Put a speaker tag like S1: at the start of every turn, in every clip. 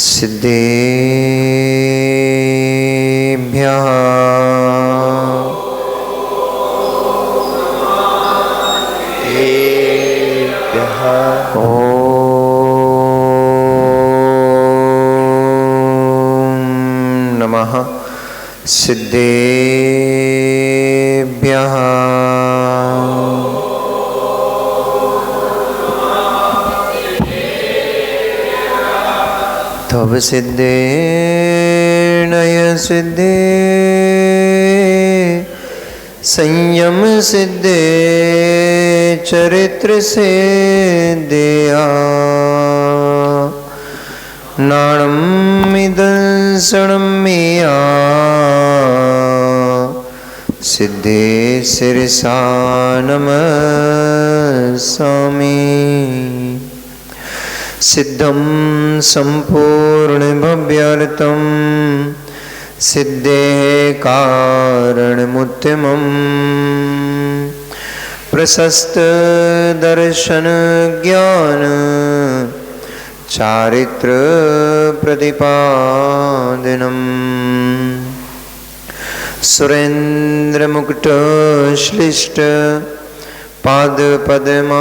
S1: सिद्धेभ्यः नमः सिद्धेभ्यः तव सिद्धे नय सिद्धे संयम सिद्धे चरित्र से दया नाणम इदंसणम मेया सिद्धे सिरसा नमस्सामि सिद्धं संपूर्ण भव्यार्थं सिद्धे कारणमुत्तमं प्रशस्त दर्शन ज्ञान चारित्र प्रतिपादनम् सुरेंद्र मुकुट श्लिष्ट पाद पद्मांशुकेशरं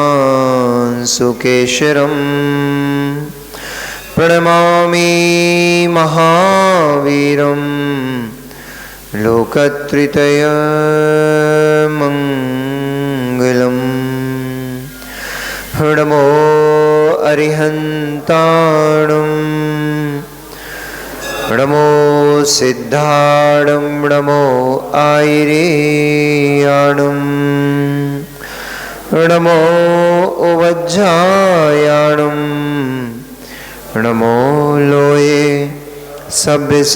S1: प्रणमामि महावीरं लोकत्रयीय मंगलम् नमो अरिहन्ताणं नमो सिद्धाणं नमो आयर्याणं नमो उवज्जायाणं नमो लोये सभ्यसाहुणं।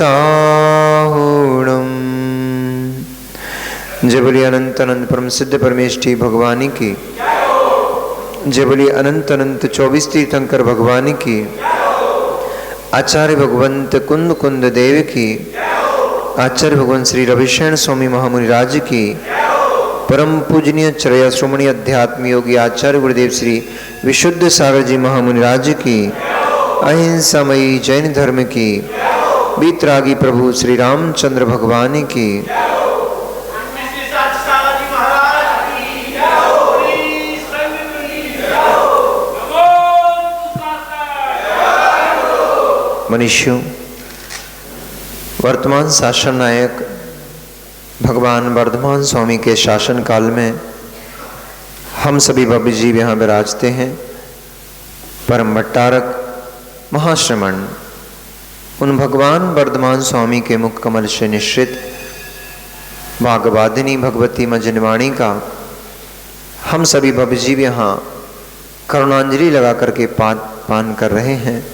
S1: जय बोली अनंत अनंत परम सिद्ध परमेष्ठी भगवानी की, जय बोली अनंत अनंत 24 तीर्थंकर भगवानी की, आचार्य भगवंत कुंद कुंद देव की, आचार्य भगवान श्री रविशरण स्वामी महामुनि राज की, परम पूजनीय चरया श्रोमणी अध्यात्म योगी आचार्य गुरुदेव श्री विशुद्ध सागर जी महामुनि राज की, अहिंसामयी जैन धर्म की, बीतरागी प्रभु श्री रामचंद्र भगवान की, मनुष्यों, वर्तमान शासन नायक भगवान वर्धमान स्वामी के शासन काल में हम सभी भव्य जीव यहाँ विराजते हैं। परम भट्टारक महाश्रमण उन भगवान वर्धमान स्वामी के मुख कमल से निश्रित वाग्वादिनी भगवती मजनवाणी का हम सभी भव्य जीव यहाँ करुणांजलि लगा करके पान कर रहे हैं।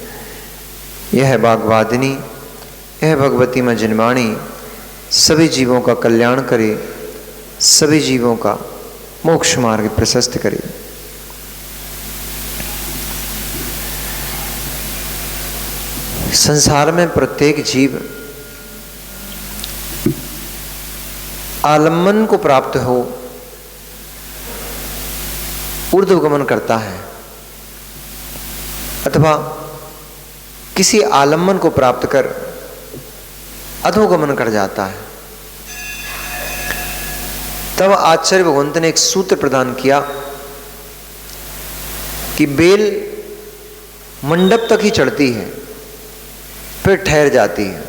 S1: यह वाग्वादिनी, यह भगवती मजनवाणी सभी जीवों का कल्याण करे, सभी जीवों का मोक्ष मार्ग प्रशस्त करे। संसार में प्रत्येक जीव आलम्बन को प्राप्त हो ऊर्ध्वगमन करता है अथवा किसी आलम्बन को प्राप्त कर अधोगमन कर जाता है। तब आचार्य भगवंत ने एक सूत्र प्रदान किया कि बेल मंडप तक ही चढ़ती है, फिर ठहर जाती है।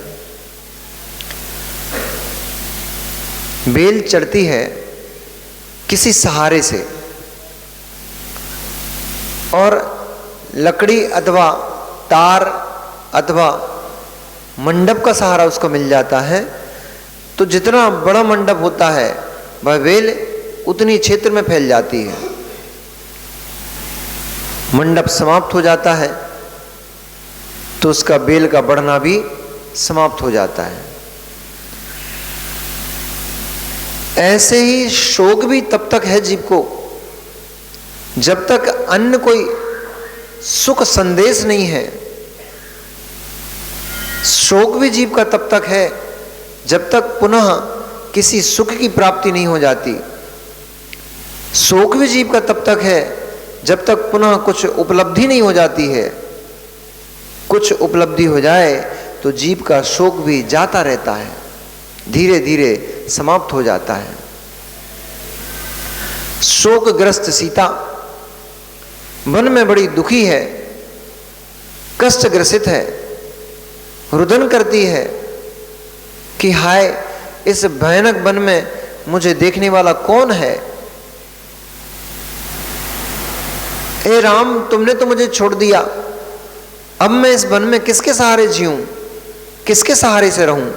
S1: बेल चढ़ती है किसी सहारे से और लकड़ी अथवा तार अथवा मंडप का सहारा उसको मिल जाता है। तो जितना बड़ा मंडप होता है वह बेल उतनी क्षेत्र में फैल जाती है। मंडप समाप्त हो जाता है तो उसका बेल का बढ़ना भी समाप्त हो जाता है। ऐसे ही शोक भी तब तक है जीव को जब तक अन्य कोई सुख संदेश नहीं है। शोक भी जीव का तब तक है जब तक पुनः किसी सुख की प्राप्ति नहीं हो जाती। शोक भी जीव का तब तक है जब तक पुनः कुछ उपलब्धि नहीं हो जाती है, कुछ उपलब्धि हो जाए तो जीव का शोक भी जाता रहता है, धीरे धीरे समाप्त हो जाता है। शोकग्रस्त सीता वन में बड़ी दुखी है, कष्ट ग्रसित है, रुदन करती है कि हाय, इस भयानक वन में मुझे देखने वाला कौन है। ए राम, तुमने तो मुझे छोड़ दिया, अब मैं इस वन में किसके सहारे जीऊं, किसके सहारे से रहूं?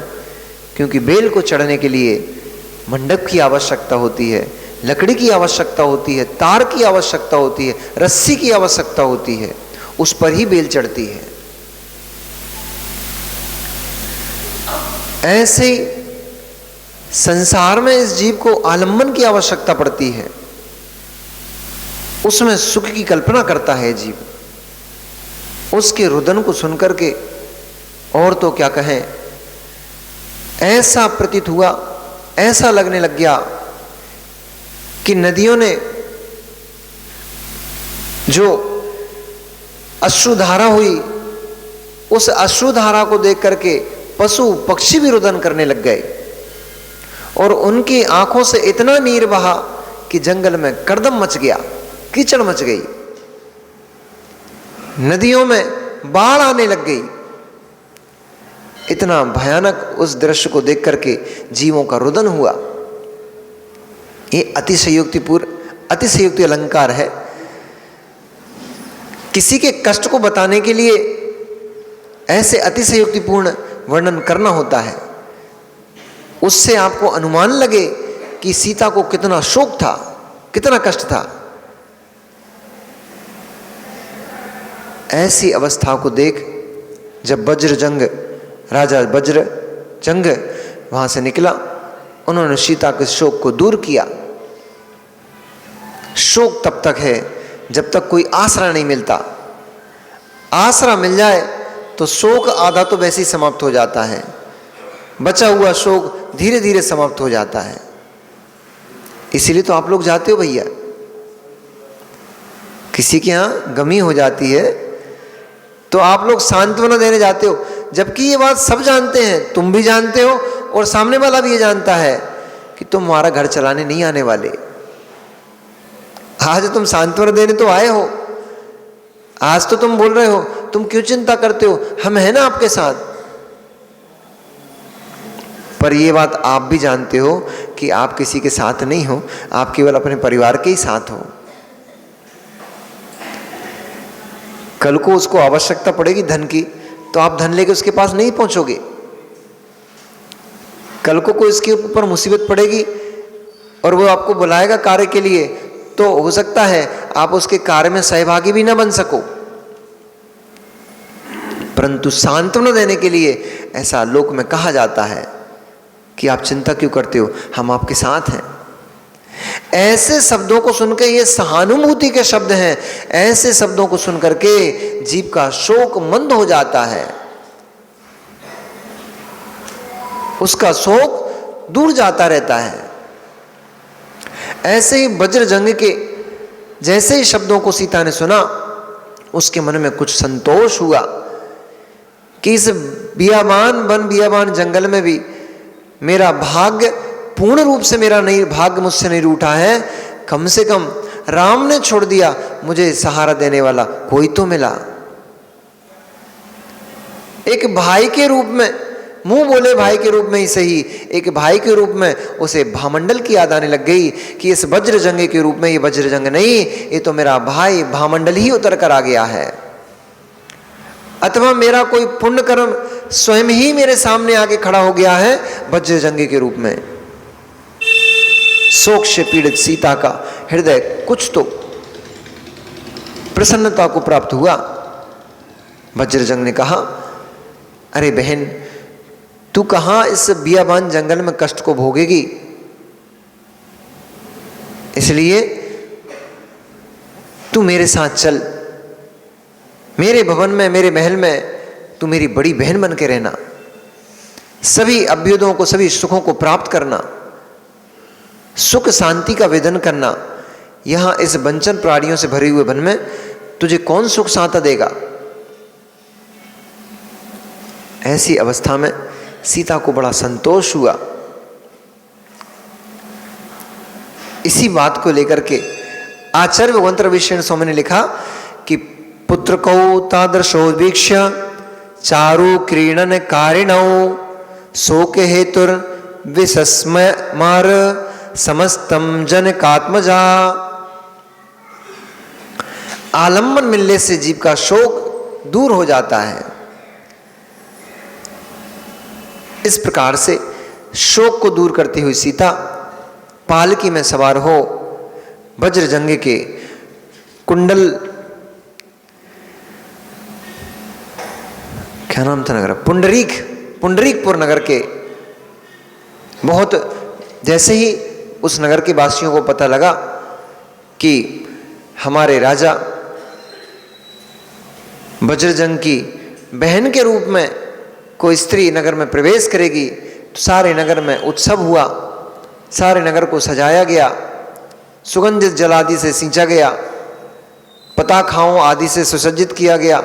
S1: क्योंकि बेल को चढ़ने के लिए मंडप की आवश्यकता होती है, लकड़ी की आवश्यकता होती है, तार की आवश्यकता होती है, रस्सी की आवश्यकता होती है, उस पर ही बेल चढ़ती है। ऐसे संसार में इस जीव को आलम्बन की आवश्यकता पड़ती है, उसमें सुख की कल्पना करता है जीव। उसके रुदन को सुनकर के और तो क्या कहें, ऐसा प्रतीत हुआ, ऐसा लगने लग गया कि नदियों ने जो अश्रुधारा हुई, उस अश्रुधारा को देख करके पशु पक्षी भी रुदन करने लग गए और उनकी आंखों से इतना नीर बहा कि जंगल में करदम मच गया, कीचड़ मच गई, नदियों में बाढ़ आने लग गई। इतना भयानक उस दृश्य को देख करके जीवों का रुदन हुआ। ये अतिशयोक्ति अलंकार है। किसी के कष्ट को बताने के लिए ऐसे अतिशयोक्तिपूर्ण वर्णन करना होता है, उससे आपको अनुमान लगे कि सीता को कितना शोक था, कितना कष्ट था। ऐसी अवस्था को देख जब राजा वज्रजंग वहां से निकला, उन्होंने सीता के शोक को दूर किया। शोक तब तक है जब तक कोई आसरा नहीं मिलता। आसरा मिल जाए तो शोक आधा तो वैसे ही समाप्त हो जाता है, बचा हुआ शोक धीरे धीरे समाप्त हो जाता है। इसीलिए तो आप लोग जाते हो भैया, किसी के यहां गमी हो जाती है तो आप लोग सांत्वना देने जाते हो, जबकि ये बात सब जानते हैं, तुम भी जानते हो और सामने वाला भी ये जानता है कि तुम हमारा घर चलाने नहीं आने वाले। आज तुम सांत्वना देने तो आए हो, आज तो तुम बोल रहे हो, तुम क्यों चिंता करते हो, हम हैं ना आपके साथ। पर ये बात आप भी जानते हो कि आप किसी के साथ नहीं हो, आप केवल अपने परिवार के ही साथ हो। कल को उसको आवश्यकता पड़ेगी धन की, तो आप धन लेके उसके पास नहीं पहुंचोगे। कल को कोई इसके ऊपर मुसीबत पड़ेगी और वो आपको बुलाएगा कार्य के लिए, तो हो सकता है आप उसके कार्य में सहभागी भी ना बन सको। परंतु सांत्वना देने के लिए ऐसा लोक में कहा जाता है कि आप चिंता क्यों करते हो, हम आपके साथ हैं। ऐसे शब्दों को सुनकर, ये सहानुभूति के शब्द हैं, ऐसे शब्दों को सुनकर के जीव का शोक मंद हो जाता है, उसका शोक दूर जाता रहता है। ऐसे ही वज्रजंग के जैसे ही शब्दों को सीता ने सुना, उसके मन में कुछ संतोष हुआ कि इस बियाबान जंगल में भी मेरा भाग्य पूर्ण रूप से, मेरा नहीं भाग्य मुझसे नहीं रूठा है। कम से कम राम ने छोड़ दिया, मुझे सहारा देने वाला कोई तो मिला। एक भाई के रूप में, मुंह बोले भाई के रूप में ही सही, एक भाई के रूप में उसे भामंडल की याद आने लग गई कि इस वज्रजंग के रूप में ये वज्रजंग नहीं, ये तो मेरा भाई भामंडल ही उतर कर आ गया है। अथवा मेरा कोई पुण्य कर्म स्वयं ही मेरे सामने आके खड़ा हो गया है वज्रजंग के रूप में। शोक से पीड़ित सीता का हृदय कुछ तो प्रसन्नता को प्राप्त हुआ। वज्रजंग ने कहा, अरे बहन, तू कहां इस बियाबान जंगल में कष्ट को भोगेगी, इसलिए तू मेरे साथ चल, मेरे भवन में, मेरे महल में तू मेरी बड़ी बहन बन के रहना, सभी अभ्युदयों को, सभी सुखों को प्राप्त करना, सुख शांति का वेदन करना। यहां इस वंचन प्राणियों से भरे हुए वन में तुझे कौन सुख साता देगा। ऐसी अवस्था में सीता को बड़ा संतोष हुआ। इसी बात को लेकर के आचार्य भगवंत रविशरण स्वामी ने लिखा कि पुत्र को तादृशोदीक्ष्य चारु क्रीडन कारिणौ शोक हेतुर विस्मय मार समस्तम जनकात्मजा। आलंबन मिलने से जीव का शोक दूर हो जाता है। इस प्रकार से शोक को दूर करती हुई सीता पालकी में सवार हो वज्रजंग के कुंडल, क्या नाम था नगर, पुंडरीकपुर नगर के, बहुत जैसे ही उस नगर के वासियों को पता लगा कि हमारे राजा वज्रजंग की बहन के रूप में कोई स्त्री नगर में प्रवेश करेगी, तो सारे नगर में उत्सव हुआ। सारे नगर को सजाया गया, सुगंधित जल आदि से सींचा गया, पताखाओं आदि से सुसज्जित किया गया,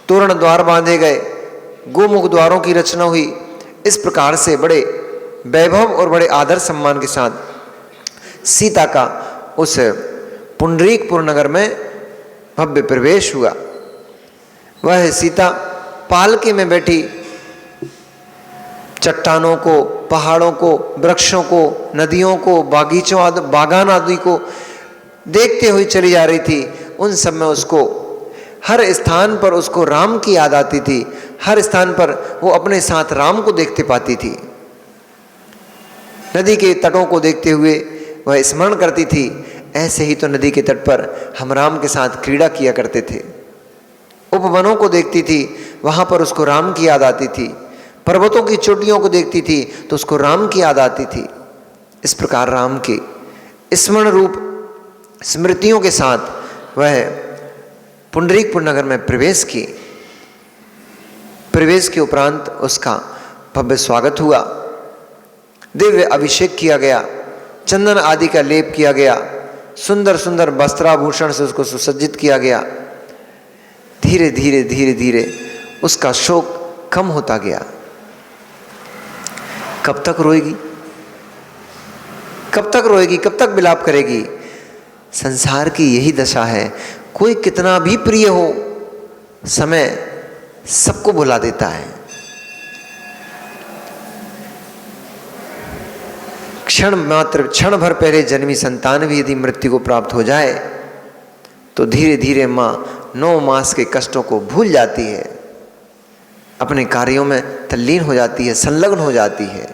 S1: तोरण द्वार बांधे गए, गोमुख द्वारों की रचना हुई। इस प्रकार से बड़े वैभव और बड़े आदर सम्मान के साथ सीता का उस पुंडरीकपुर नगर में भव्य प्रवेश हुआ। वह सीता पालकी में बैठी चट्टानों को, पहाड़ों को, वृक्षों को, नदियों को, बागीचों आदि, बागान आदि को देखते हुए चली जा रही थी। उन सब में उसको हर स्थान पर उसको राम की याद आती थी। हर स्थान पर वो अपने साथ राम को देखते पाती थी। नदी के तटों को देखते हुए वह स्मरण करती थी, ऐसे ही तो नदी के तट पर हम राम के साथ क्रीड़ा किया करते थे। उपवनों को देखती थी, वहाँ पर उसको राम की याद आती थी। पर्वतों की चोटियों को देखती थी तो उसको राम की याद आती थी। इस प्रकार राम के स्मरण रूप स्मृतियों के साथ वह पुंडरीकपुर नगर में प्रवेश की। प्रवेश के उपरांत उसका भव्य स्वागत हुआ, दिव्य अभिषेक किया गया, चंदन आदि का लेप किया गया, सुंदर सुंदर वस्त्राभूषण से उसको सुसज्जित किया गया। धीरे धीरे धीरे धीरे उसका शोक कम होता गया। कब तक रोएगी, कब तक रोएगी, कब तक विलाप करेगी? संसार की यही दशा है। कोई कितना भी प्रिय हो, समय सबको भुला देता है। क्षण मात्र, क्षण भर पहले जन्मी संतान भी यदि मृत्यु को प्राप्त हो जाए तो धीरे धीरे माँ 9 मास के कष्टों को भूल जाती है, अपने कार्यों में तल्लीन हो जाती है, संलग्न हो जाती है।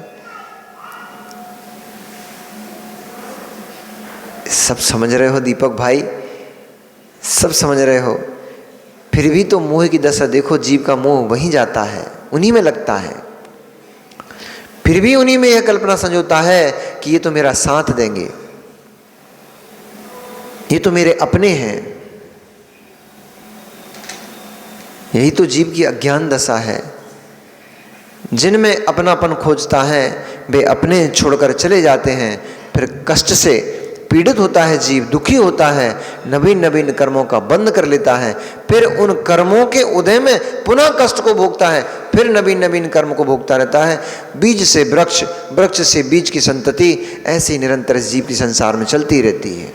S1: सब समझ रहे हो दीपक भाई, सब समझ रहे हो। फिर भी तो मोह की दशा देखो, जीव का मोह वहीं जाता है, उन्हीं में लगता है। फिर भी उन्हीं में यह कल्पना संजोता है कि ये तो मेरा साथ देंगे, ये तो मेरे अपने हैं। यही तो जीव की अज्ञान दशा है। जिनमें अपनापन खोजता है वे अपने छोड़कर चले जाते हैं, फिर कष्ट से पीड़ित होता है जीव, दुखी होता है, नवीन नवीन कर्मों का बंद कर लेता है, फिर उन कर्मों के उदय में पुनः कष्ट को भोगता है, फिर नवीन नवीन कर्म को भोगता रहता है। बीज से वृक्ष, वृक्ष से बीज की संतति ऐसे ही निरंतर जीव की संसार में चलती रहती है।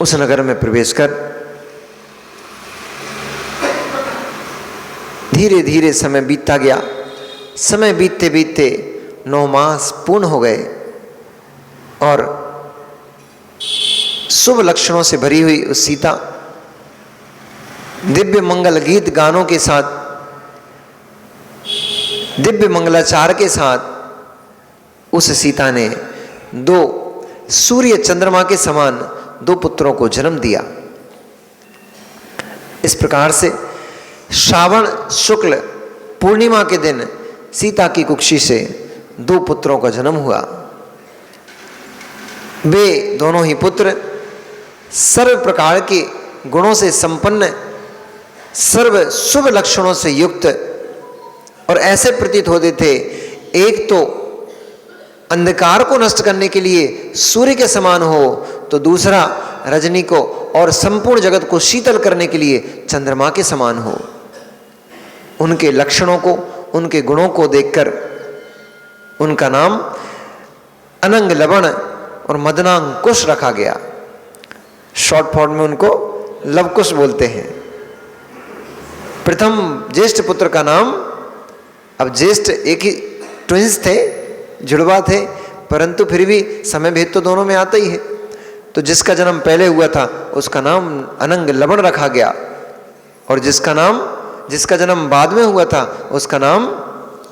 S1: उस नगर में प्रवेश कर धीरे धीरे समय बीतता गया। समय बीतते बीतते 9 मास पूर्ण हो गए और शुभ लक्षणों से भरी हुई उस सीता दिव्य मंगल गीत गानों के साथ, दिव्य मंगलाचार के साथ उस सीता ने 2 सूर्य चंद्रमा के समान 2 पुत्रों को जन्म दिया। इस प्रकार से श्रावण शुक्ल पूर्णिमा के दिन सीता की कुक्षी से 2 पुत्रों का जन्म हुआ। वे दोनों ही पुत्र सर्व प्रकार के गुणों से संपन्न, सर्व शुभ लक्षणों से युक्त और ऐसे प्रतीत होते थे। एक तो अंधकार को नष्ट करने के लिए सूर्य के समान हो, तो दूसरा रजनी को और संपूर्ण जगत को शीतल करने के लिए चंद्रमा के समान हो। उनके लक्षणों को, उनके गुणों को देखकर उनका नाम अनंग लवण और मदनांकुश रखा गया। शॉर्ट फॉर्म में उनको लवकुश बोलते हैं। प्रथम ज्येष्ठ पुत्र का नाम, अब ज्येष्ठ एक ही ट्विंस थे, जुड़वा थे, परंतु फिर भी समय भेद तो दोनों में आता ही है। तो जिसका जन्म पहले हुआ था उसका नाम अनंग लवण रखा गया, और जिसका जन्म बाद में हुआ था उसका नाम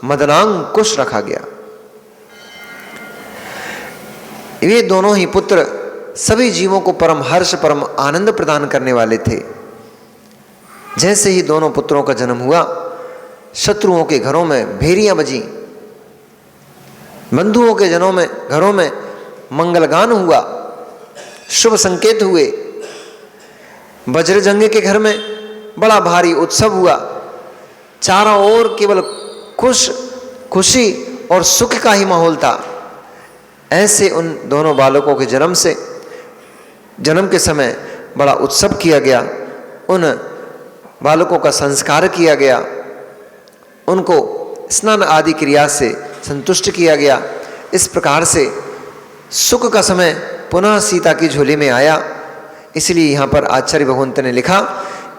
S1: मदनांकुश रखा गया। ये दोनों ही पुत्र सभी जीवों को परम हर्ष, परम आनंद प्रदान करने वाले थे। जैसे ही दोनों पुत्रों का जन्म हुआ, शत्रुओं के घरों में भेरियां बजी, बंधुओं के घरों में मंगलगान हुआ, शुभ संकेत हुए। वज्रजंग के घर में बड़ा भारी उत्सव हुआ। चारों ओर केवल खुशी और सुख का ही माहौल था। ऐसे उन दोनों बालकों के जन्म के समय बड़ा उत्सव किया गया। उन बालकों का संस्कार किया गया, उनको स्नान आदि क्रिया से संतुष्ट किया गया। इस प्रकार से सुख का समय पुनः सीता की झोली में आया। इसलिए यहाँ पर आचार्य भगवंत ने लिखा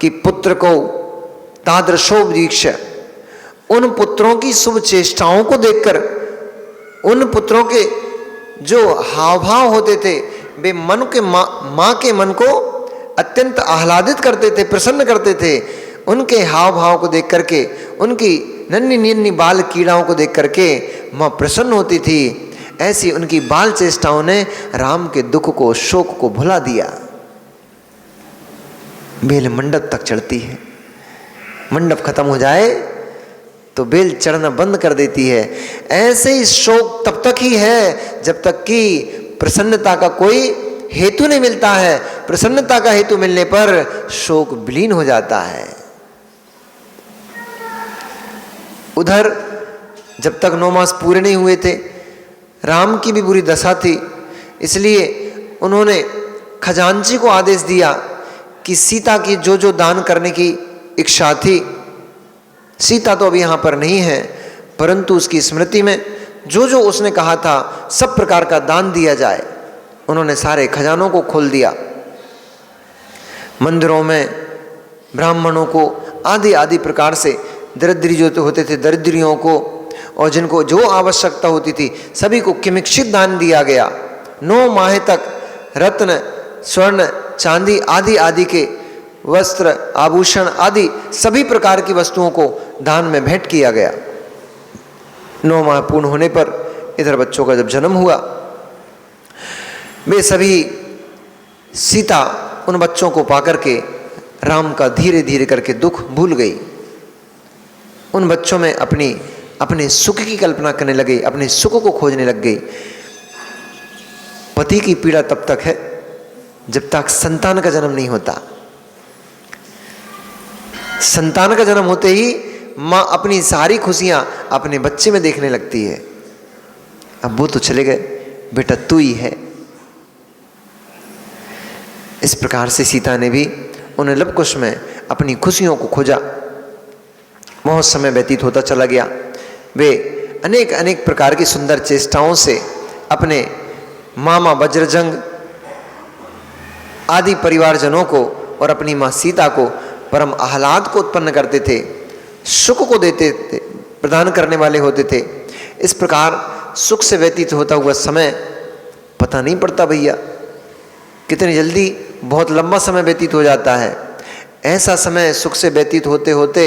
S1: कि पुत्र को तादृशो वीक्ष, उन पुत्रों की शुभ चेष्टाओं को देखकर, उन पुत्रों के जो हाव भाव होते थे वे माँ के मन को अत्यंत आह्लादित करते थे, प्रसन्न करते थे। उनके हाव भाव को देख करके, उनकी नन्ही नन्ही बाल कीड़ाओं को देख करके माँ प्रसन्न होती थी। ऐसी उनकी बाल चेष्टाओं ने राम के दुख को, शोक को भुला दिया। बेल मंडप तक चढ़ती है, मंडप खत्म हो जाए तो बेल चढ़ना बंद कर देती है। ऐसे ही शोक तब तक ही है जब तक कि प्रसन्नता का कोई हेतु नहीं मिलता है। प्रसन्नता का हेतु मिलने पर शोक विलीन हो जाता है। उधर जब तक 9 मास पूरे नहीं हुए थे, राम की भी बुरी दशा थी। इसलिए उन्होंने खजांची को आदेश दिया कि सीता की जो जो दान करने की इच्छा थी, सीता तो अभी यहाँ पर नहीं है, परंतु उसकी स्मृति में जो जो उसने कहा था सब प्रकार का दान दिया जाए। उन्होंने सारे खजानों को खोल दिया। मंदिरों में ब्राह्मणों को आदि आदि प्रकार से, दरिद्री जो होते थे दरिद्रियों को, और जिनको जो आवश्यकता होती थी सभी को किमिक्षित दान दिया गया। 9 माह तक रत्न, स्वर्ण, चांदी आदि आदि के वस्त्र, आभूषण आदि सभी प्रकार की वस्तुओं को दान में भेंट किया गया। 9 माह पूर्ण होने पर इधर बच्चों का जब जन्म हुआ, वे सभी सीता उन बच्चों को पाकर के राम का धीरे धीरे करके दुख भूल गई। उन बच्चों में अपने सुख की कल्पना करने लगे, अपने सुख को खोजने लग गई। पति की पीड़ा तब तक है जब तक संतान का जन्म नहीं होता। संतान का जन्म होते ही माँ अपनी सारी खुशियां अपने बच्चे में देखने लगती है। अब वो तो चले गए, बेटा तू ही है। इस प्रकार से सीता ने भी उन लवकुश में अपनी खुशियों को खोजा। बहुत समय व्यतीत होता चला गया। वे अनेक अनेक प्रकार की सुंदर चेष्टाओं से अपने मामा वज्रजंग आदि परिवारजनों को और अपनी माँ सीता को परम आह्लाद को उत्पन्न करते थे, सुख को देते थे, प्रदान करने वाले होते थे। इस प्रकार सुख से व्यतीत होता हुआ समय पता नहीं पड़ता भैया, कितनी जल्दी बहुत लंबा समय व्यतीत हो जाता है। ऐसा समय सुख से व्यतीत होते होते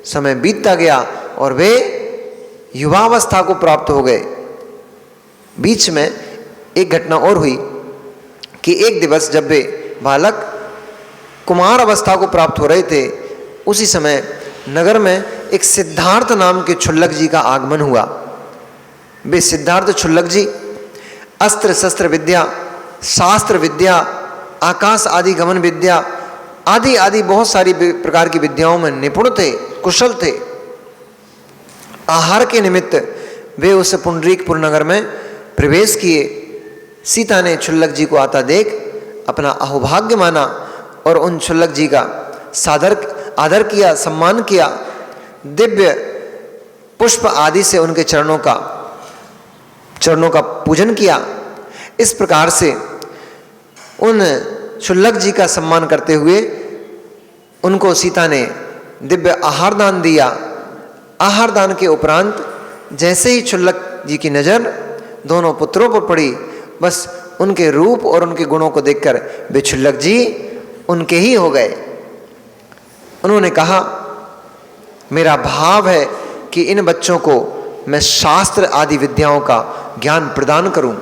S1: समय बीतता गया और वे युवावस्था को प्राप्त हो गए। बीच में एक घटना और हुई कि एक दिवस जब वे बालक कुमार अवस्था को प्राप्त हो रहे थे, उसी समय नगर में एक सिद्धार्थ नाम के क्षुल्लक जी का आगमन हुआ। वे सिद्धार्थ क्षुल्लक जी अस्त्र शस्त्र विद्या, शास्त्र विद्या, आकाश आदि गमन विद्या आदि आदि बहुत सारी प्रकार की विद्याओं में निपुण थे, कुशल थे। आहार के निमित्त वे उस पुंडरीकपुर नगर में प्रवेश किए। सीता ने क्षुल्लक जी को आता देख अपना अहोभाग्य माना और उन क्षुल्लक जी का आदर किया, सम्मान किया, दिव्य पुष्प आदि से उनके चरणों का पूजन किया। इस प्रकार से उन क्षुल्लक जी का सम्मान करते हुए उनको सीता ने दिव्य आहार दान दिया। आहार दान के उपरांत जैसे ही क्षुल्लक जी की नज़र दोनों पुत्रों पर पड़ी, बस उनके रूप और उनके गुणों को देखकर वे क्षुल्लक जी उनके ही हो गए। उन्होंने कहा, मेरा भाव है कि इन बच्चों को मैं शास्त्र आदि विद्याओं का ज्ञान प्रदान करूं।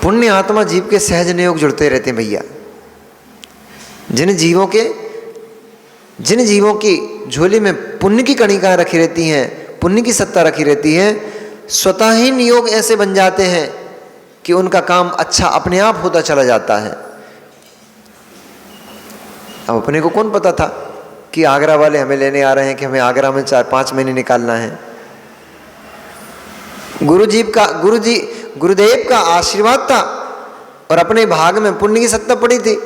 S1: पुण्य आत्मा जीव के सहज नियोग जुड़ते रहते हैं भैया। जिन जीवों की झोली में पुण्य की कणिकाएं रखी रहती हैं, पुण्य की सत्ता रखी रहती है, स्वतः ही नियोग ऐसे बन जाते हैं कि उनका काम अच्छा अपने आप होता चला जाता है। अब अपने को कौन पता था कि आगरा वाले हमें लेने आ रहे हैं कि हमें आगरा में 4-5 महीने निकालना है। गुरुदेव का आशीर्वाद था और अपने भाग में पुण्य की सत्ता पड़ी थी।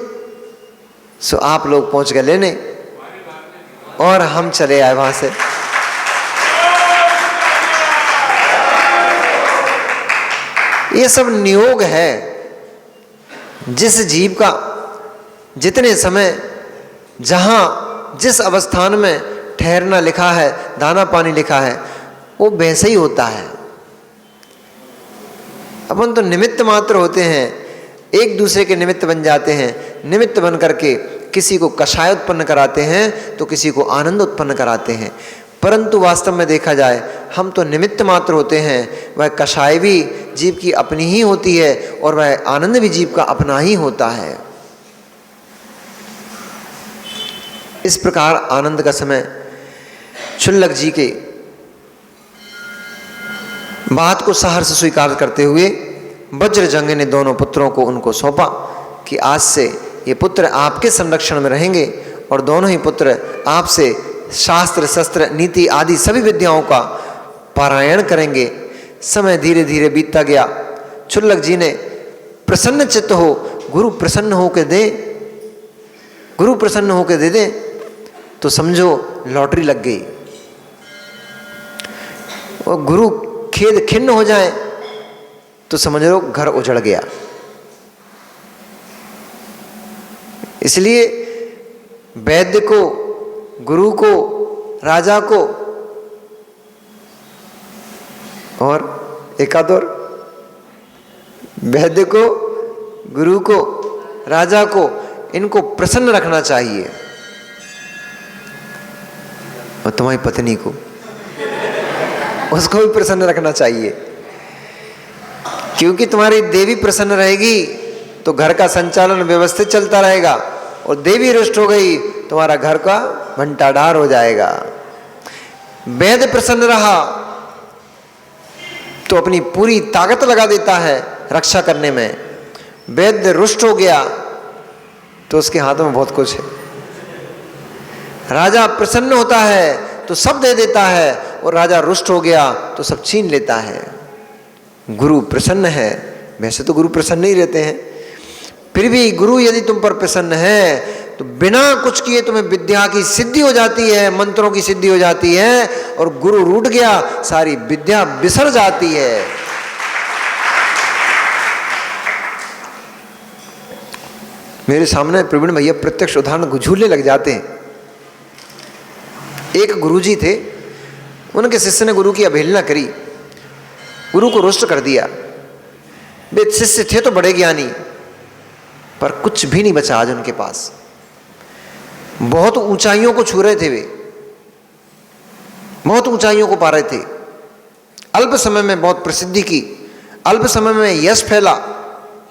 S1: सो आप लोग पहुंच गए लेने और हम चले आए वहां से। ये सब नियोग है। जिस जीव का जितने समय जहां जिस अवस्थान में ठहरना लिखा है, दाना पानी लिखा है, वो वैसे ही होता है। अपन तो निमित्त मात्र होते हैं, एक दूसरे के निमित्त बन जाते हैं। निमित्त बन करके किसी को कषाय उत्पन्न कराते हैं तो किसी को आनंद उत्पन्न कराते हैं, परंतु वास्तव में देखा जाए हम तो निमित्त मात्र होते हैं। वह कषाय भी जीव की अपनी ही होती है और वह आनंद भी जीव का अपना ही होता है। इस प्रकार आनंद का समय क्षुल्लक जी के बात को सहर्ष स्वीकार करते हुए वज्रजंग ने दोनों पुत्रों को उनको सौंपा कि आज से ये पुत्र आपके संरक्षण में रहेंगे और दोनों ही पुत्र आपसे शास्त्र शस्त्र नीति आदि सभी विद्याओं का पारायण करेंगे। समय धीरे धीरे बीतता गया। क्षुल्लक जी ने प्रसन्न चित्त हो, गुरु प्रसन्न होकर दे दे तो समझो लॉटरी लग गई। और गुरु खेद खिन्न हो जाए तो समझ लो घर उजड़ गया। इसलिए वैद्य को, गुरु को, राजा को और एकाद और वैद्य को, गुरु को, राजा को, इनको प्रसन्न रखना चाहिए। और तुम्हारी पत्नी को, उसको भी प्रसन्न रखना चाहिए, क्योंकि तुम्हारी देवी प्रसन्न रहेगी तो घर का संचालन व्यवस्थित चलता रहेगा, और देवी रुष्ट हो गई तुम्हारा घर का भंटाढार हो जाएगा। वैद्य प्रसन्न रहा तो अपनी पूरी ताकत लगा देता है रक्षा करने में। वैद्य रुष्ट हो गया तो उसके हाथों में बहुत कुछ है। राजा प्रसन्न होता है तो सब दे देता है, और राजा रुष्ट हो गया तो सब छीन लेता है। गुरु प्रसन्न है, वैसे तो गुरु प्रसन्न ही रहते हैं, फिर भी गुरु यदि तुम पर प्रसन्न है तो बिना कुछ किए तुम्हें विद्या की सिद्धि हो जाती है, मंत्रों की सिद्धि हो जाती है, और गुरु रूठ गया सारी विद्या बिसर जाती है। मेरे सामने प्रवीण भैया प्रत्यक्ष उदाहरण झूलने लग जाते हैं। एक गुरुजी थे, उनके शिष्य ने गुरु की अवहेलना करी, गुरु को रुष्ट कर दिया। वे शिष्य थे तो बड़े ज्ञानी, पर कुछ भी नहीं बचा आज उनके पास। बहुत ऊंचाइयों को छू रहे थे, वे बहुत ऊंचाइयों को पा रहे थे। अल्प समय में बहुत प्रसिद्धि की, अल्प समय में यश फैला,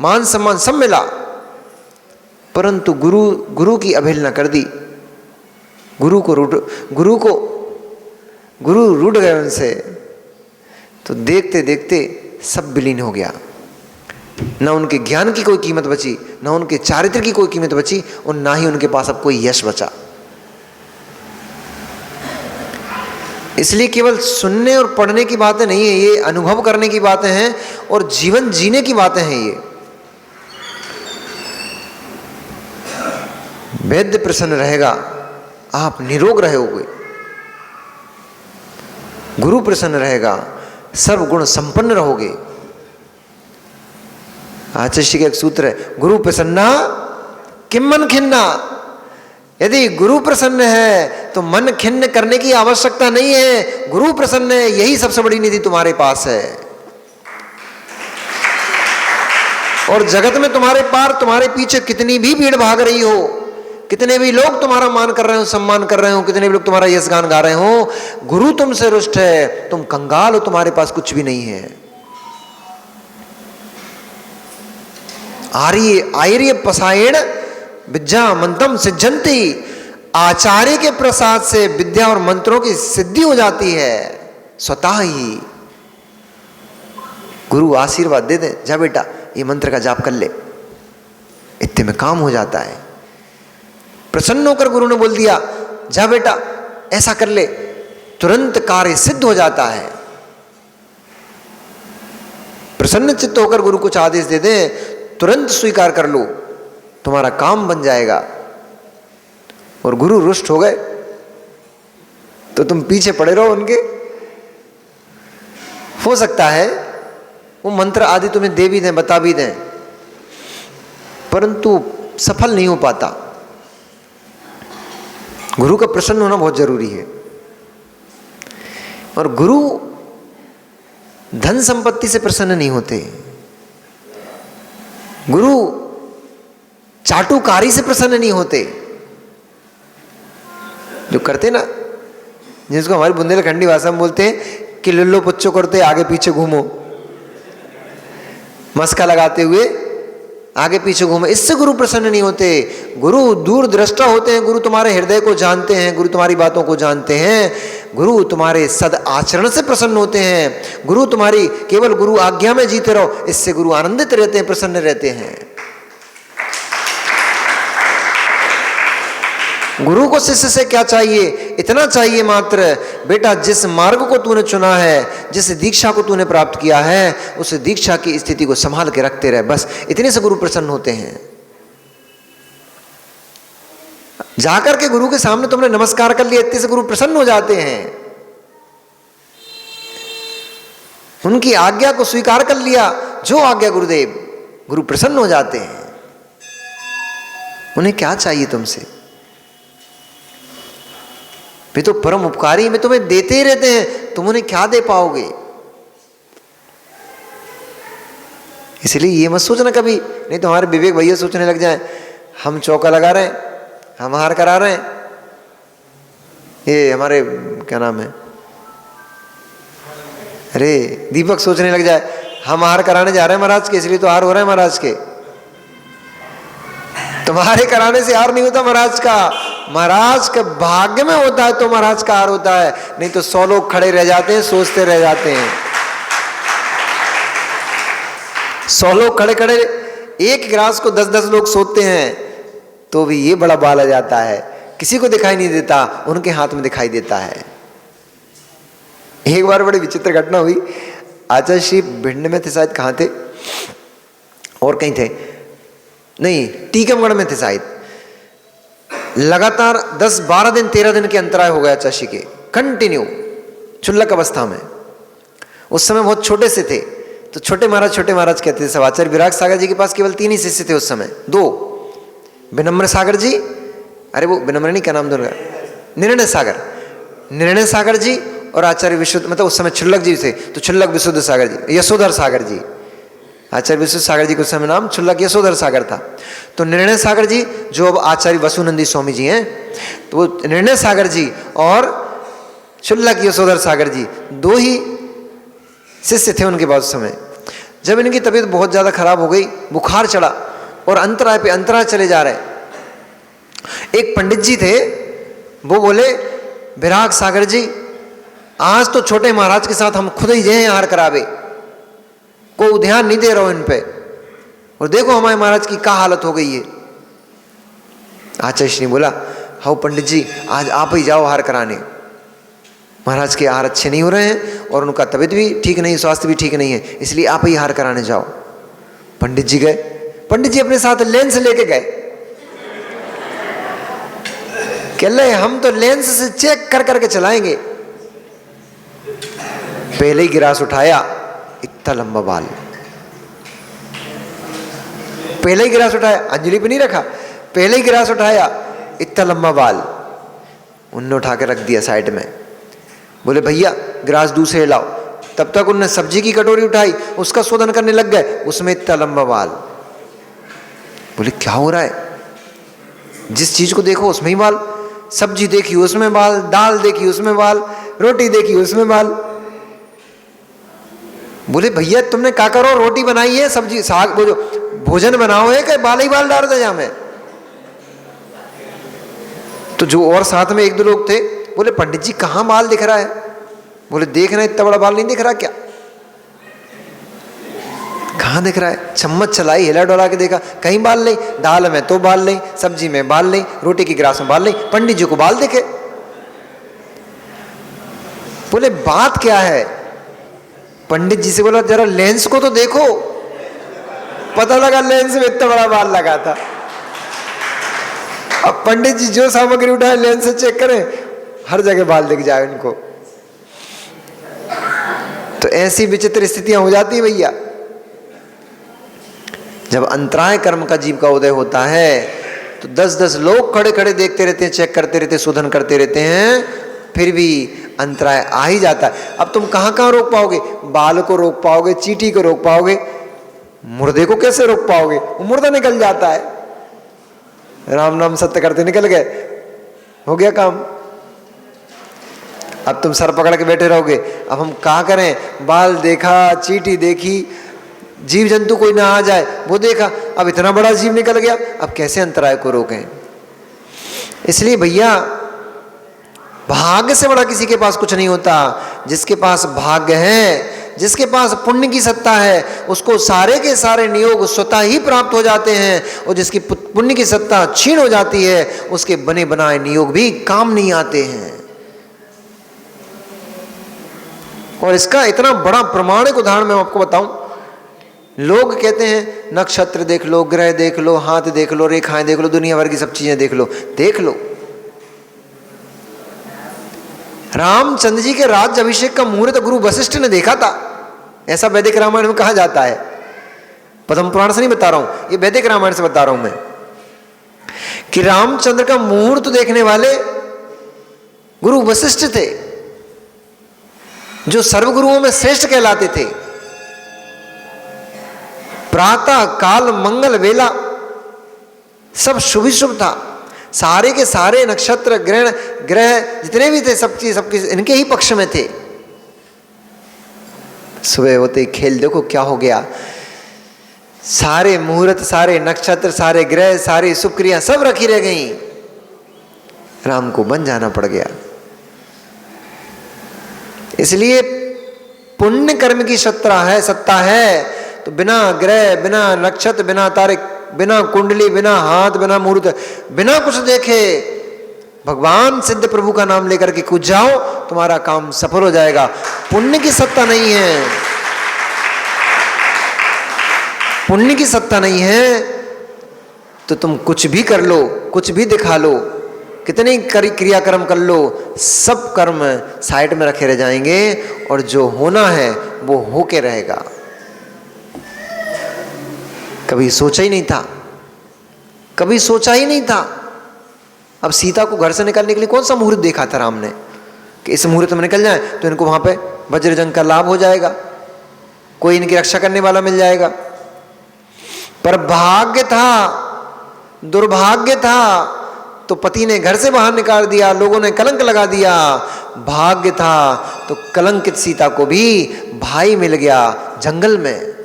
S1: मान सम्मान सब मिला, परंतु गुरु की अवहेलना कर दी। गुरु रूठ गए उनसे, तो देखते देखते सब विलीन हो गया। न उनके ज्ञान की कोई कीमत बची, न उनके चारित्र की कोई कीमत बची, और ना ही उनके पास अब कोई यश बचा। इसलिए केवल सुनने और पढ़ने की बातें नहीं है, ये अनुभव करने की बातें हैं और जीवन जीने की बातें हैं। ये वैद्य प्रसन्न रहेगा, आप निरोग रहोगे। गुरु प्रसन्न रहेगा, सर्वगुण संपन्न रहोगे। आचार्य का एक सूत्र है, गुरु प्रसन्ना किम मन खिन्ना। यदि गुरु प्रसन्न है तो मन खिन्न करने की आवश्यकता नहीं है। गुरु प्रसन्न है, यही सबसे बड़ी निधि तुम्हारे पास है। और जगत में तुम्हारे पार, तुम्हारे पीछे कितनी भी भीड़ भाग रही हो, कितने भी लोग तुम्हारा मान कर रहे हो, सम्मान कर रहे हो, कितने भी लोग तुम्हारा यश गान गा रहे हो, गुरु तुमसे रुष्ट है, तुम कंगाल हो, तुम्हारे पास कुछ भी नहीं है। आर्य आर्य पसायण विद्या मंत्रम सिद्धंती। आचार्य के प्रसाद से विद्या और मंत्रों की सिद्धि हो जाती है स्वतः ही। गुरु आशीर्वाद दे दे, जा बेटा ये मंत्र का जाप कर ले, इतने में काम हो जाता है। प्रसन्न होकर गुरु ने बोल दिया, जा बेटा ऐसा कर ले, तुरंत कार्य सिद्ध हो जाता है। प्रसन्न चित्त होकर गुरु कुछ आदेश दे दे, तुरंत स्वीकार कर लो, तुम्हारा काम बन जाएगा। और गुरु रुष्ट हो गए तो तुम पीछे पड़े रहो उनके। हो सकता है वो मंत्र आदि तुम्हें दे भी दें, बता भी दें, परंतु सफल नहीं हो पाता। गुरु का प्रसन्न होना बहुत जरूरी है। और गुरु धन संपत्ति से प्रसन्न नहीं होते। गुरु चाटुकारी से प्रसन्न नहीं होते। जो करते ना, जिसको हमारी बुंदेलखंडी भाषा में बोलते हैं कि लुल्लो पुच्चो करते आगे पीछे घूमो, मस्का लगाते हुए आगे पीछे घूमो, इससे गुरु प्रसन्न नहीं होते। गुरु दूरदृष्टा होते हैं, गुरु तुम्हारे हृदय को जानते हैं, गुरु तुम्हारी बातों को जानते हैं, गुरु तुम्हारे सद आचरण से प्रसन्न होते हैं। गुरु तुम्हारी केवल गुरु आज्ञा में जीते रहो, इससे गुरु आनंदित रहते हैं, प्रसन्न रहते हैं। गुरु को शिष्य से क्या चाहिए? इतना चाहिए मात्र, बेटा जिस मार्ग को तूने चुना है, जिस दीक्षा को तूने प्राप्त किया है, उस दीक्षा की स्थिति को संभाल के रखते रहे, बस इतने से गुरु प्रसन्न होते हैं। जाकर के गुरु के सामने तुमने नमस्कार कर लिया, इतने से गुरु प्रसन्न हो जाते हैं। उनकी आज्ञा को स्वीकार कर लिया, जो आज्ञा गुरुदेव, गुरु प्रसन्न हो जाते हैं। उन्हें क्या चाहिए तुमसे? वे तो परम उपकारी, वे तुम्हें देते ही रहते हैं, तुम उन्हें क्या दे पाओगे? इसलिए ये मत सोचना कभी, नहीं तो हमारे विवेक भैया सोचने लग जाए हम चौका लगा रहे हैं, हम हार करा रहे हैं। ये हमारे क्या नाम है, अरे दीपक सोचने लग जाए हम हार कराने जा रहे हैं महाराज के, इसलिए तो हार हो रहा है महाराज के। तुम्हारे कराने से हार नहीं होता महाराज का, महाराज के भाग्य में होता है तो महाराज का हार होता है, नहीं तो 100 लोग खड़े रह जाते हैं, सोचते रह जाते हैं। 100 लोग खड़े खड़े एक गिलास को 10-10 लोग सोचते हैं, तो भी ये बड़ा बाल आ जाता है, किसी को दिखाई नहीं देता, उनके हाथ में दिखाई देता है। एक बार बड़ी विचित्र घटना हुई। आचार्य श्री भिंड में थे शायद, कहाँ थे और कहीं थे, नहीं टीकमगढ़ में थे शायद। लगातार 10-12 दिन 13 दिन के अंतराय हो गया आचार्य के, कंटिन्यू चुल्लक अवस्था में। उस समय बहुत छोटे से थे, तो छोटे महाराज कहते थे सब। आचार्य विराग सागर जी के पास केवल 3 ही शिष्य थे उस समय, 2, विनम्र सागर जी, अरे वो विनम्र नहीं, क्या नाम दोनों, निर्णय सागर जी और आचार्य विशुद्ध, मतलब उस समय छुल्लक जी थे तो छुल्लक विशुद्ध सागर जी, यशोधर सागर जी। आचार्य विशुद्ध सागर जी के उस समय नाम छुल्लक यशोधर सागर था। तो निर्णय सागर जी जो अब आचार्य वसुनंदी स्वामी जी हैं, तो वो निर्णय सागर जी और छुल्लक यशोधर सागर जी 2 ही शिष्य थे उनके पास उस समय। जब इनकी तबीयत बहुत ज़्यादा खराब हो गई, बुखार चढ़ा और अंतराय पे अंतराय चले जा रहे, एक पंडित जी थे, वो बोले विराग सागर जी आज तो छोटे महाराज के साथ हम खुद ही जय हार करावे, को ध्यान नहीं दे रहा हो इन पे, और देखो हमारे महाराज की क्या हालत हो गई है। आचार्य श्री बोला, हाँ पंडित जी आज आप ही जाओ हार कराने। महाराज के आहार अच्छे नहीं हो रहे हैं और उनका तबीयत भी ठीक नहीं, स्वास्थ्य भी ठीक नहीं है, इसलिए आप ही आहार कराने जाओ। पंडित जी गए। पंडित जी अपने साथ लेंस लेके गए। कह रहे हम तो लेंस से चेक कर करके चलाएंगे। पहले ही गिलास उठाया, इतना लंबा बाल। पहले ही गिलास उठाया, अंजलि पे नहीं रखा, पहले ही गिलास उठाया, इतना लंबा बाल। उनने उठा के रख दिया साइड में। बोले भैया गिलास दूसरे लाओ। तब तक उनने सब्जी की कटोरी उठाई, उसका शोधन करने लग गए, उसमें इतना लंबा बाल। बोले क्या हो रहा है? जिस चीज को देखो उसमें ही बाल। सब्जी देखी उसमें बाल, दाल देखी उसमें बाल, रोटी देखी उसमें बाल। बोले भैया तुमने क्या करो, रोटी बनाई है, सब्जी साग वो जो भोजन बनाओ है कि बाल ही बाल डाल दे जा में। तो जो और साथ में एक दो लोग थे बोले पंडित जी कहाँ बाल दिख रहा है? बोले देखना इतना बड़ा बाल नहीं दिख रहा क्या? कहाँ दिख रहा है? चम्मच चलाई, हिला डोला के देखा, कहीं बाल नहीं। दाल में तो बाल नहीं, सब्जी में बाल नहीं, रोटी की गिलास में बाल नहीं, पंडित जी को बाल दिखे। बोले बात क्या है? पंडित जी से बोला जरा लेंस को तो देखो। पता लगा लेंस में इतना बड़ा बाल लगा था। अब पंडित जी जो सामग्री उठाए लेंस से चेक करें, हर जगह बाल दिख जाए उनको। तो ऐसी विचित्र स्थितियां हो जाती है भैया। जब अंतराय कर्म का जीव का उदय होता है तो 10-10 लोग खड़े खड़े देखते रहते हैं, चेक करते रहते हैं, शोधन करते रहते हैं, फिर भी अंतराय आ ही जाता है। अब तुम कहां कहां रोक पाओगे? बाल को रोक पाओगे, चींटी को रोक पाओगे, मुर्दे को कैसे रोक पाओगे? वो मुर्दा निकल जाता है। राम नाम सत्य करते निकल गए, हो गया काम। अब तुम सर पकड़ के बैठे रहोगे। अब हम क्या करें? बाल देखा, चींटी देखी, जीव जंतु कोई ना आ जाए वो देखा, अब इतना बड़ा जीव निकल गया, अब कैसे अंतराय को रोकें? इसलिए भैया भाग्य से बड़ा किसी के पास कुछ नहीं होता। जिसके पास भाग्य है, जिसके पास पुण्य की सत्ता है, उसको सारे के सारे नियोग स्वतः ही प्राप्त हो जाते हैं। और जिसकी पुण्य की सत्ता क्षीण हो जाती है, उसके बने बनाए नियोग भी काम नहीं आते हैं। और इसका इतना बड़ा प्रमाणिक उदाहरण मैं आपको बताऊं। लोग कहते हैं नक्षत्र देख लो, ग्रह देख लो, हाथ देख लो, रेखाएं देख लो, दुनिया भर की सब चीजें देख लो। देख लो, रामचंद्र जी के राज्य अभिषेक का मुहूर्त गुरु वशिष्ठ ने देखा था, ऐसा वैदिक रामायण में कहा जाता है। पद्म पुराण से नहीं बता रहा हूं, ये वैदिक रामायण से बता रहा हूं मैं, कि रामचंद्र का मुहूर्त देखने वाले गुरु वशिष्ठ थे, जो सर्वगुरुओं में श्रेष्ठ कहलाते थे। प्रातः काल मंगल वेला सब शुभ ही शुभ था। सारे के सारे नक्षत्र ग्रह जितने भी थे सबके इनके ही पक्ष में थे। सुबह होते खेल देखो क्या हो गया, सारे मुहूर्त, सारे नक्षत्र, सारे ग्रह, सारी शुभ क्रिया सब रखी रह गई। राम को बन जाना पड़ गया। इसलिए पुण्य कर्म की सत्ता है तो बिना ग्रह, बिना नक्षत्र, बिना तारे, बिना कुंडली, बिना हाथ, बिना मुहूर्त, बिना कुछ देखे भगवान सिद्ध प्रभु का नाम लेकर के कूद जाओ, तुम्हारा काम सफल हो जाएगा। पुण्य की सत्ता नहीं है, पुण्य की सत्ता नहीं है तो तुम कुछ भी कर लो, कुछ भी दिखा लो, कितने क्रियाकर्म कर लो, सब कर्म साइड में रखे रह जाएंगे और जो होना है वो होके रहेगा। कभी सोचा ही नहीं था, कभी सोचा ही नहीं था। अब सीता को घर से निकालने के लिए कौन सा मुहूर्त देखा था राम ने कि इस मुहूर्त में निकल जाए तो इनको वहां पे वज्रजंग का लाभ हो जाएगा, कोई इनकी रक्षा करने वाला मिल जाएगा। पर भाग्य था, दुर्भाग्य था तो पति ने घर से बाहर निकाल दिया, लोगों ने कलंक लगा दिया। भाग्य था तो कलंकित सीता को भी भाई मिल गया जंगल में।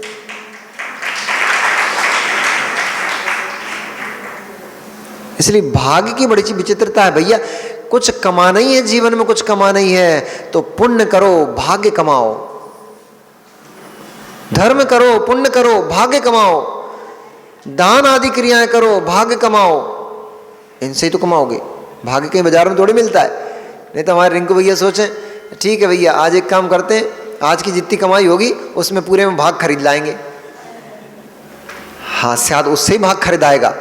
S1: इसलिए भाग्य की बड़ी विचित्रता है भैया। कुछ कमाना ही है जीवन में, कुछ कमाना ही है तो पुण्य करो, भाग्य कमाओ, धर्म करो, पुण्य करो, भाग्य कमाओ, दान आदि क्रियाएं करो, भाग्य कमाओ। इनसे ही तो कमाओगे, भाग्य कहीं बाजार में थोड़ी मिलता है। नहीं तो हमारे रिंकू भैया सोचें ठीक है भैया, आज एक काम करते हैं, आज की जितनी कमाई होगी उसमें पूरे में भाग खरीद लाएंगे। हाँ, शायद उससे ही भाग खरीदाएगा,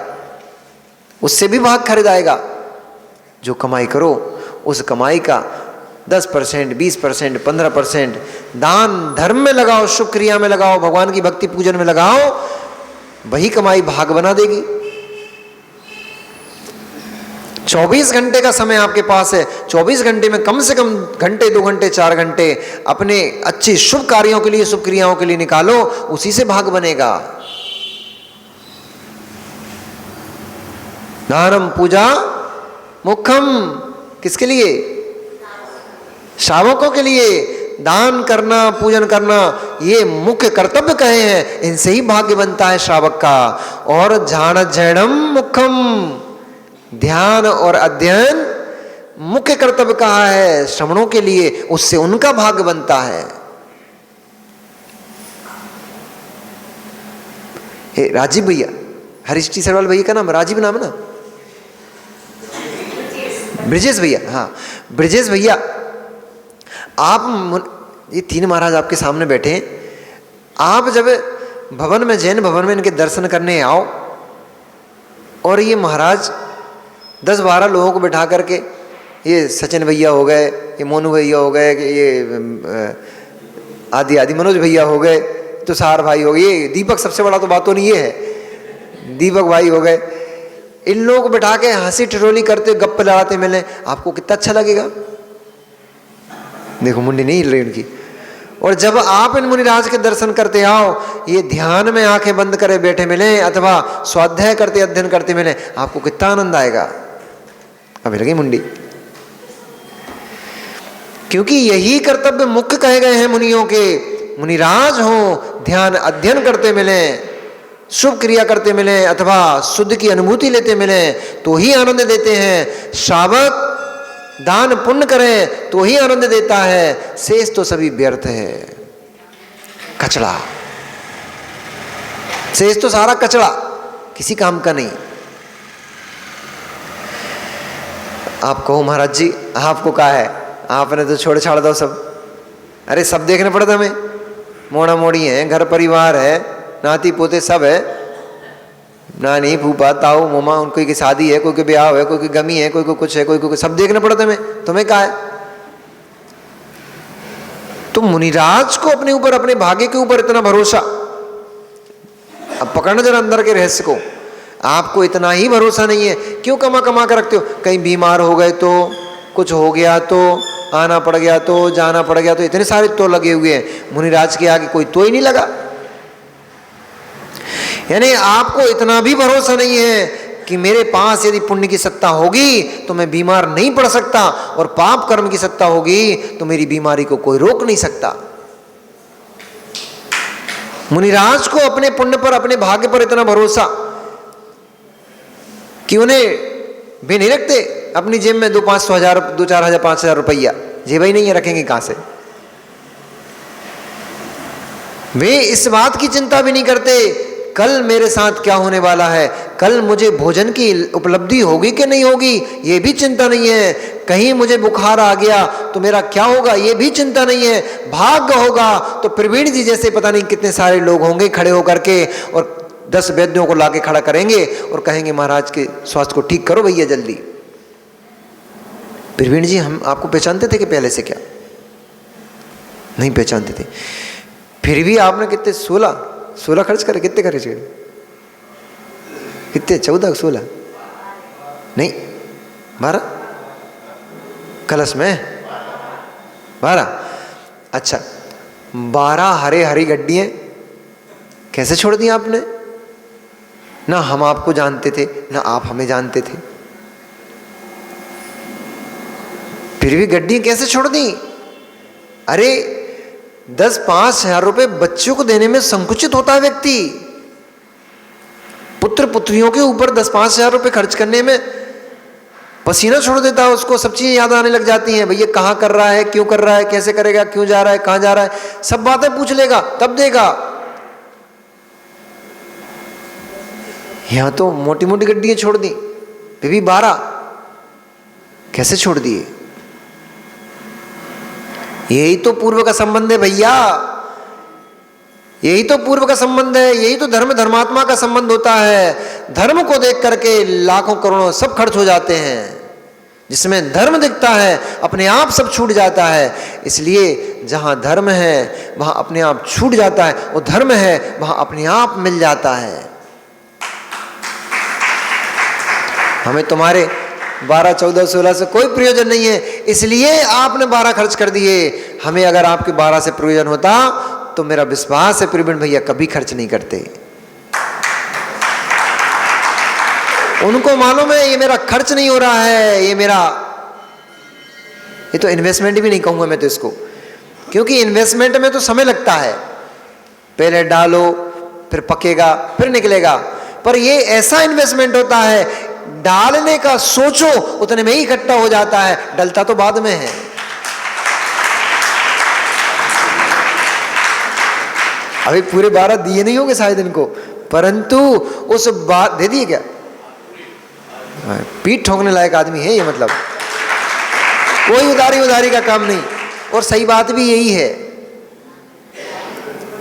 S1: उससे भी भाग खरीदाएगा। जो कमाई करो उस कमाई का 10%, 20%, 15% दान धर्म में लगाओ, शुभ क्रिया में लगाओ, भगवान की भक्ति पूजन में लगाओ, वही कमाई भाग बना देगी। 24 घंटे का समय आपके पास है, 24 घंटे में कम से कम घंटे, 2 घंटे, 4 घंटे अपने अच्छे शुभ कार्यों के लिए, शुभ क्रियाओं के लिए निकालो, उसी से भाग बनेगा। दानम पूजा मुखम, किसके लिए? श्रावकों के लिए। दान करना, पूजन करना, ये मुख्य कर्तव्य कहे हैं, इनसे ही भाग्य बनता है श्रावक का। और ध्यान जैनम मुखम, ध्यान और अध्ययन मुख्य कर्तव्य कहा है श्रमणों के लिए, उससे उनका भाग्य बनता है। हे राजीव भैया, हरीश टी सरवाल भैया का नाम राजीव नाम है ना? ब्रिजेश भैया, हाँ ब्रिजेश भैया, आप ये 3 महाराज आपके सामने बैठे हैं। आप जब भवन में, जैन भवन में इनके दर्शन करने आओ और ये महाराज 10-12 लोगों को बिठा करके, ये सचिन भैया हो गए, ये मोनू भैया हो गए, ये आदि मनोज भैया हो गए, तुषार भाई हो गए, ये दीपक, सबसे बड़ा तो बात तो नहीं ये है, दीपक भाई हो गए, इन लोगों को बिठा के हंसी ठिठोली करते, गप्पे लड़ाते मिले, आपको कितना अच्छा लगेगा? देखो मुंडी नहीं हिल रही उनकी। और जब आप इन मुनिराज के दर्शन करते आओ, ये ध्यान में आंखें बंद करे बैठे मिले अथवा स्वाध्याय करते, अध्ययन करते मिले, आपको कितना आनंद आएगा। अभी लगी मुंडी, क्योंकि यही कर्तव्य मुख्य कहे गए हैं मुनियों के। मुनिराज हो, ध्यान अध्ययन करते मिले, शुभ क्रिया करते मिले अथवा शुद्ध की अनुभूति लेते मिले तो ही आनंद देते हैं। श्रावक दान पुण्य करें तो ही आनंद देता है, शेष तो सभी व्यर्थ है, कचड़ा, शेष तो सारा कचड़ा, किसी काम का नहीं। आप कहो महाराज जी आपको क्या है, आपने तो छोड़ छाड़ दो सब। अरे सब देखने पड़ता हमें, मोड़ा मोड़ी है, घर परिवार है, नाती पोते सब है, नानी फूफा ताऊ मोमा, उनकी की शादी है, कोई की ब्याह है, कोई की गमी है, कोई को कुछ है, कोई को सब देखना पड़ता है। तुम्हें क्या है? तो मुनिराज को अपने ऊपर, अपने भाग्य के ऊपर इतना भरोसा। अब पकड़ना जरा अंदर के रहस्य को। आपको इतना ही भरोसा नहीं है, क्यों कमा कमा कर रखते हो? कहीं बीमार हो गए तो, कुछ हो गया तो, आना पड़ गया तो, जाना पड़ गया तो, इतने सारे तो लगे हुए हैं। मुनिराज के आगे कोई तो ही नहीं लगा। यानी आपको इतना भी भरोसा नहीं है कि मेरे पास यदि पुण्य की सत्ता होगी तो मैं बीमार नहीं पड़ सकता, और पाप कर्म की सत्ता होगी तो मेरी बीमारी को कोई रोक नहीं सकता। मुनिराज को अपने पुण्य पर, अपने भाग्य पर इतना भरोसा कि उन्हें भी नहीं रखते अपनी जेब में 2-500 हजार, 2-4 हजार, 5 हजार रुपया, जेब ही नहीं है, रखेंगे कहां से? वे इस बात की चिंता भी नहीं करते कल मेरे साथ क्या होने वाला है, कल मुझे भोजन की उपलब्धि होगी कि नहीं होगी, ये भी चिंता नहीं है। कहीं मुझे बुखार आ गया तो मेरा क्या होगा, ये भी चिंता नहीं है। भाग्य होगा तो प्रवीण जी जैसे पता नहीं कितने सारे लोग होंगे खड़े होकर के, और 10 वैद्यों को लाके खड़ा करेंगे और कहेंगे महाराज के स्वास्थ्य को ठीक करो भैया जल्दी। प्रवीण जी हम आपको पहचानते थे कि पहले से? क्या नहीं पहचानते थे। फिर भी आपने कितने 16 खर्च करे, कितने खर्च करे? कितने? 14, 16 नहीं 12 कलश में 12। अच्छा 12 हरी गड्डियां कैसे छोड़ दी आपने? ना हम आपको जानते थे ना आप हमें जानते थे, फिर भी गड्डियां कैसे छोड़ दी? अरे 10-5 हजार रुपए बच्चों को देने में संकुचित होता है व्यक्ति। पुत्र पुत्रियों के ऊपर 10-5 हजार रुपए खर्च करने में पसीना छोड़ देता है उसको। सब चीजें याद आने लग जाती हैं, भैया कहाँ कर रहा है, क्यों कर रहा है, कैसे करेगा, क्यों जा रहा है, कहाँ जा रहा है, सब बातें पूछ लेगा तब देगा। यहां तो मोटी मोटी गड्डियां छोड़ दी, फिर भी 12 कैसे छोड़ दिए? यही तो पूर्व का संबंध है भैया, यही तो पूर्व का संबंध है, यही तो धर्म धर्मात्मा का संबंध होता है। धर्म को देख करके लाखों करोड़ों सब खर्च हो जाते हैं। जिसमें धर्म दिखता है अपने आप सब छूट जाता है। इसलिए जहां धर्म है वहां अपने आप छूट जाता है, और धर्म है वहां अपने आप मिल जाता है। हमें तुम्हारे 12, 14, 16 से कोई प्रयोजन नहीं है, इसलिए आपने 12 खर्च कर दिए। हमें अगर आपके 12 से प्रयोजन होता तो मेरा विश्वास है प्रवीण भैया कभी खर्च नहीं करते। उनको मालूम है ये मेरा खर्च नहीं हो रहा है, ये तो इन्वेस्टमेंट भी नहीं कहूंगा मैं तो इसको, क्योंकि इन्वेस्टमेंट में तो समय लगता है। पहले डालो, फिर पकेगा, फिर निकलेगा। पर ये ऐसा इन्वेस्टमेंट होता है, डालने का सोचो उतने में ही इकट्ठा हो जाता है, डलता तो बाद में है। अभी पूरे 12 दिए नहीं होंगे शायद इनको, परंतु उस बात दे दिए क्या? पीठ ठोकने लायक आदमी है ये, मतलब कोई उधारी का काम नहीं। और सही बात भी यही है,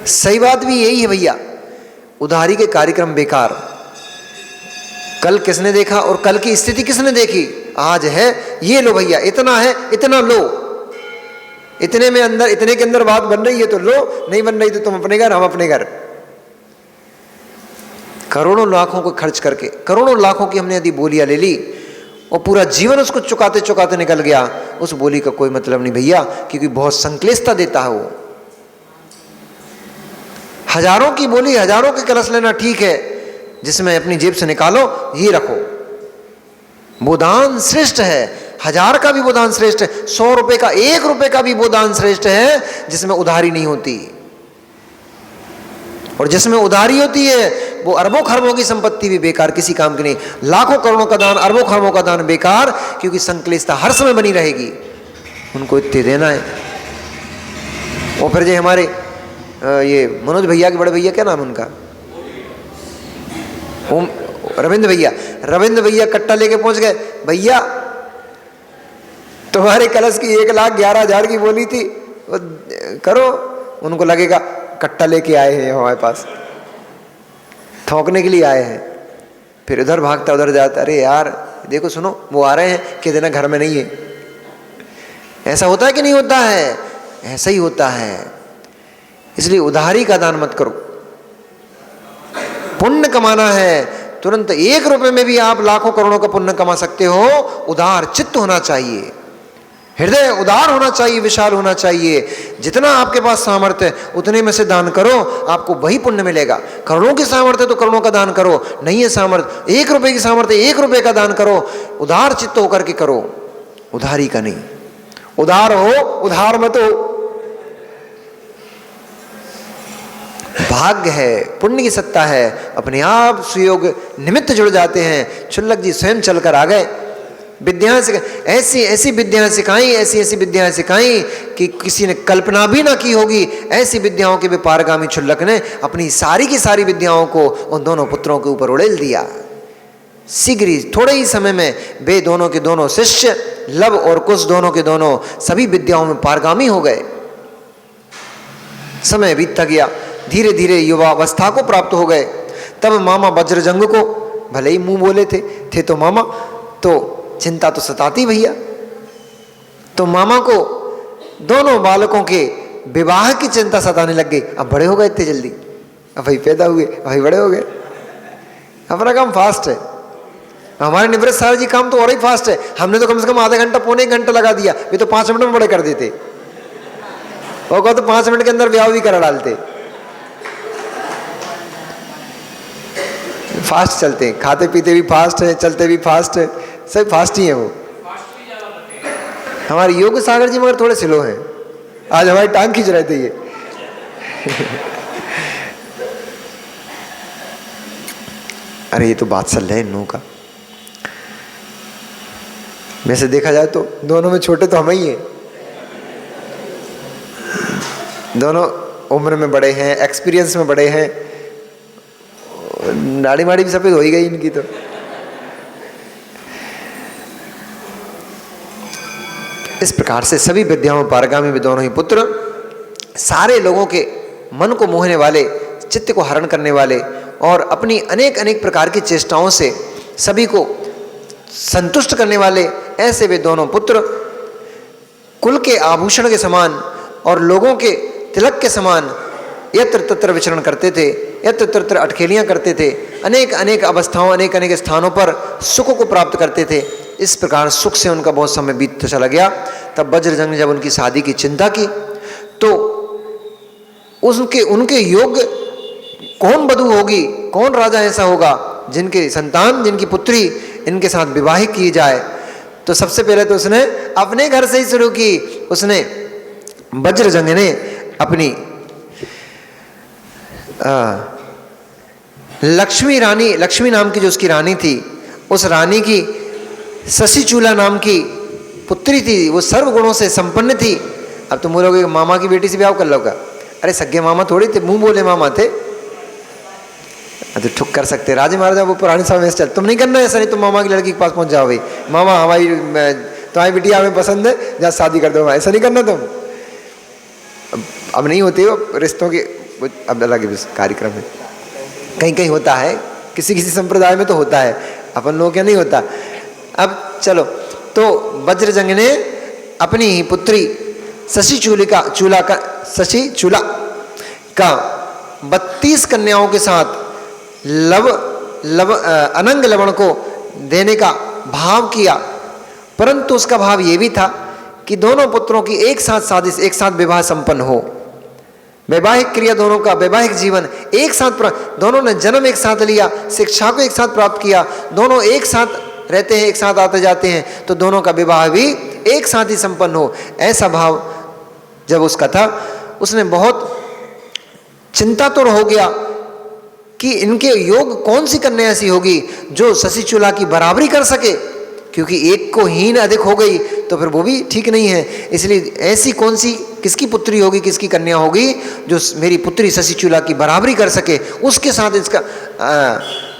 S1: सही बात भी यही है भैया। उधारी के कार्यक्रम बेकार। कल किसने देखा और कल की स्थिति किसने देखी? आज है ये लो भैया, इतना है इतना लो, इतने में अंदर, इतने के अंदर बात बन रही है तो लो, नहीं बन रही तो तुम अपने घर, हम अपने घर। करोड़ों लाखों को खर्च करके, करोड़ों लाखों की हमने यदि बोलियां ले ली और पूरा जीवन उसको चुकाते चुकाते निकल गया, उस बोली का कोई मतलब नहीं भैया, क्योंकि बहुत संक्लिष्टता देता है वो। हजारों की बोली, हजारों के कलश लेना ठीक है, जिसमें अपनी जेब से निकालो ये रखो, वो दान श्रेष्ठ है। 1000 का भी वो दान श्रेष्ठ है, 100 रुपए का, 1 रुपए का भी वो दान श्रेष्ठ है जिसमें उधारी नहीं होती। और जिसमें उधारी होती है वो अरबों खरबों की संपत्ति भी बेकार, किसी काम की नहीं। लाखों करोड़ों का दान, अरबों खरबों का दान बेकार, क्योंकि संक्लिष्टता हर समय बनी रहेगी। उनको इतने देना है। और फिर जो हमारे ये मनोज भैया के बड़े भैया, क्या नाम उनका, ओम रविंद्र भैया कट्टा लेके पहुंच गए। भैया तुम्हारे कलश की 1,11,000 की बोली थी, करो। उनको लगेगा कट्टा लेके आए हैं हमारे पास, ठोकने के लिए आए हैं। फिर उधर भागता उधर जाता, अरे यार देखो सुनो वो आ रहे हैं, कि देना घर में नहीं है। ऐसा होता है कि नहीं होता है? ऐसा ही होता है। इसलिए उधारी का दान मत करो। पुण्य कमाना है, तुरंत 1 रुपए में भी आप लाखों करोड़ों का पुण्य कमा सकते हो। उदार चित्त होना चाहिए, हृदय उदार होना चाहिए, विशाल होना चाहिए। जितना आपके पास सामर्थ्य है उतने में से दान करो, आपको वही पुण्य मिलेगा। करोड़ों की सामर्थ्य तो करोड़ों का दान करो, नहीं है सामर्थ्य 1 रुपए की सामर्थ्य 1 रुपए का दान करो। उदार चित्त होकर के करो, उधारी का नहीं। उदार हो, उधार मत हो। भाग्य है, पुण्य की सत्ता है, अपने आप सुयोग निमित्त जुड़ जाते हैं। क्षुल्लक जी स्वयं चलकर आ गए, विद्याएं ऐसी ऐसी विद्याएं सिखाई, ऐसी ऐसी विद्याएं सिखाई कि किसी ने कल्पना भी ना की होगी। ऐसी विद्याओं के भी पारगामी क्षुल्लक ने अपनी सारी की सारी विद्याओं को उन दोनों पुत्रों के ऊपर उड़ेल दिया। शीघ्र ही, थोड़े ही समय में वे दोनों के दोनों शिष्य, लव और कुश दोनों के दोनों सभी विद्याओं में पारगामी हो गए। समय बीतता गया, धीरे धीरे युवावस्था को प्राप्त हो गए। तब मामा वज्रजंग को, भले ही मुंह बोले थे तो मामा, तो चिंता तो सताती भैया। तो मामा को दोनों बालकों के विवाह की चिंता सताने लग गई। अब बड़े हो गए इतने जल्दी, अब भाई पैदा हुए, भाई बड़े हो गए। हमारा काम फास्ट है, हमारे निवृत्त साहब जी काम तो और ही फास्ट है। हमने तो कम से कम आधा घंटा पौने 1 घंटा लगा दिया, वे तो 5 मिनट में बड़े कर देते। और कहो तो 5 मिनट के अंदर ब्याह भी करा डालते। फास्ट चलते हैं, खाते पीते भी फास्ट है, चलते भी फास्ट है, सब फास्ट ही है वो। हमारे योग सागर जी मगर थोड़े स्लो हैं, आज हमारी टांग खींच रहे थे ये। अरे ये तो बात चल रहा है इन लोगों का। वैसे देखा जाए तो दोनों में छोटे तो हम ही हैं, दोनों उम्र में बड़े हैं, एक्सपीरियंस में बड़े हैं। दाढ़ी माड़ी भी सफेद हो ही गई इनकी तो। इस प्रकार से सभी विद्याओं पारगामी वे दोनों ही पुत्र सारे लोगों के मन को मोहने वाले, चित्त को हरण करने वाले और अपनी अनेक अनेक प्रकार की चेष्टाओं से सभी को संतुष्ट करने वाले ऐसे वे दोनों पुत्र कुल के आभूषण के समान और लोगों के तिलक के समान यत्र तत्र विचरण करते थे, यत्र तत्र अटखेलियाँ करते थे, अनेक अनेक अवस्थाओं, अनेक अनेक स्थानों पर सुख को प्राप्त करते थे। इस प्रकार सुख से उनका बहुत समय बीत चला गया। तब वज्रजंग ने जब उनकी शादी की चिंता की तो उनके योग्य कौन वधू होगी, कौन राजा ऐसा होगा जिनके संतान, जिनकी पुत्री इनके साथ विवाह की जाए। तो सबसे पहले तो उसने अपने घर से ही शुरू की। उसने वज्रजंग ने अपनी लक्ष्मी नाम की जो उसकी रानी थी, उस रानी की शशिचूला नाम की पुत्री थी, वो सर्व गुणों से संपन्न थी। अब तुम बोलोगे मामा की बेटी से ब्याह कर लोगा, अरे सगे मामा थोड़ी थे, मुंह बोले मामा थे, तो ठुक कर सकते। राजे महाराजा वो पुराने समय में चल, तुम नहीं करना ऐसा, नहीं तुम मामा की लड़की के पास पहुंच जाओ, भाई मामा हमारी तुम्हारी बेटी हमें पसंद है, जहाँ शादी कर दो, ऐसा नहीं करना तुम। अब नहीं होती वो रिश्तों के, अब अलग कार्यक्रम है, कहीं कहीं होता है, किसी किसी संप्रदाय में तो होता है, अपन लोगों के नहीं होता। अब चलो, तो वज्रजंग ने अपनी ही पुत्री शशिचूला का 32 कन्याओं के साथ अनंग लवण को देने का भाव किया, परंतु उसका भाव ये भी था कि दोनों पुत्रों की एक साथ शादी, एक साथ विवाह संपन्न हो, वैवाहिक क्रिया दोनों का, वैवाहिक जीवन एक साथ, दोनों ने जन्म एक साथ लिया, शिक्षा को एक साथ प्राप्त किया, दोनों एक साथ रहते हैं, एक साथ आते जाते हैं, तो दोनों का विवाह भी एक साथ ही संपन्न हो। ऐसा भाव जब उसका था, उसने बहुत चिंतातुर हो गया कि इनके योग कौन सी कन्या ऐसी होगी जो शशिचूला की बराबरी कर सके, क्योंकि एक को हीन अधिक हो गई तो फिर वो भी ठीक नहीं है। इसलिए ऐसी कौन सी, किसकी पुत्री होगी, किसकी कन्या होगी जो मेरी पुत्री शशिचूला की बराबरी कर सके, उसके साथ इसका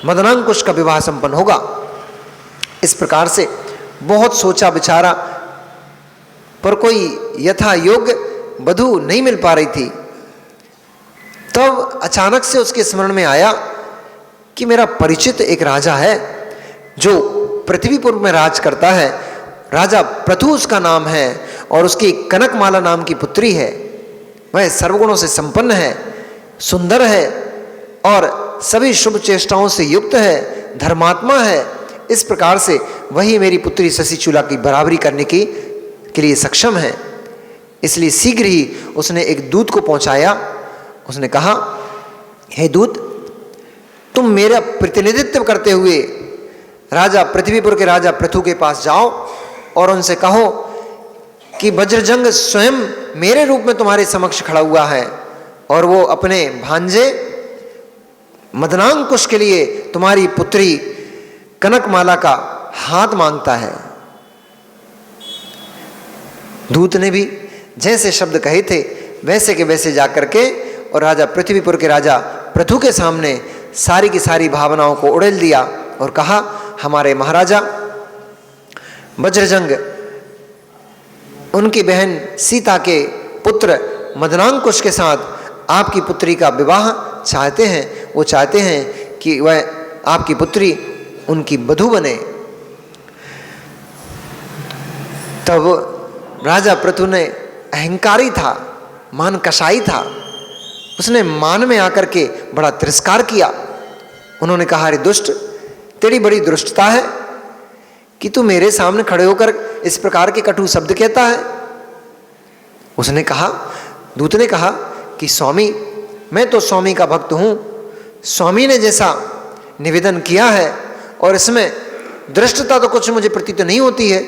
S1: मदनांकुश का विवाह संपन्न होगा। इस प्रकार से बहुत सोचा विचारा, पर कोई यथा योग्य वधू नहीं मिल पा रही थी। तब अचानक से उसके स्मरण में आया कि मेरा परिचित एक राजा है जो पृथ्वीपुर में राज करता है, राजा पृथु उसका नाम है, और उसकी कनकमाला नाम की पुत्री है। वह सर्वगुणों से संपन्न है, सुंदर है और सभी शुभ चेष्टाओं से युक्त है, धर्मात्मा है। इस प्रकार से वही मेरी पुत्री शशिचूला की बराबरी करने के लिए सक्षम है। इसलिए शीघ्र ही उसने एक दूत को पहुंचाया। उसने कहा, हे दूत, तुम मेरा प्रतिनिधित्व करते हुए राजा पृथ्वीपुर के राजा पृथु के पास जाओ और उनसे कहो कि वज्रजंग स्वयं मेरे रूप में तुम्हारे समक्ष खड़ा हुआ है और वो अपने भांजे मदनांकुश के लिए तुम्हारी पुत्री कनकमाला का हाथ मांगता है। दूत ने भी जैसे शब्द कहे थे वैसे के वैसे जाकर के और राजा पृथ्वीपुर के राजा पृथु के सामने सारी की सारी भावनाओं को उड़ेल दिया और कहा, हमारे महाराजा वज्रजंग उनकी बहन सीता के पुत्र मदनांकुश के साथ आपकी पुत्री का विवाह चाहते हैं। वो चाहते हैं कि वह आपकी पुत्री उनकी वधू बने। तब राजा पृथु ने, अहंकारी था, मान कसाई था, उसने मान में आकर के बड़ा तिरस्कार किया। उन्होंने कहा, अरे दुष्ट, तेरी बड़ी दुष्टता है कि तू मेरे सामने खड़े होकर इस प्रकार के कटु शब्द कहता है। उसने कहा, दूत ने कहा कि स्वामी, मैं तो स्वामी का भक्त हूँ, स्वामी ने जैसा निवेदन किया है और इसमें दृष्टता तो कुछ मुझे प्रतीत नहीं होती है,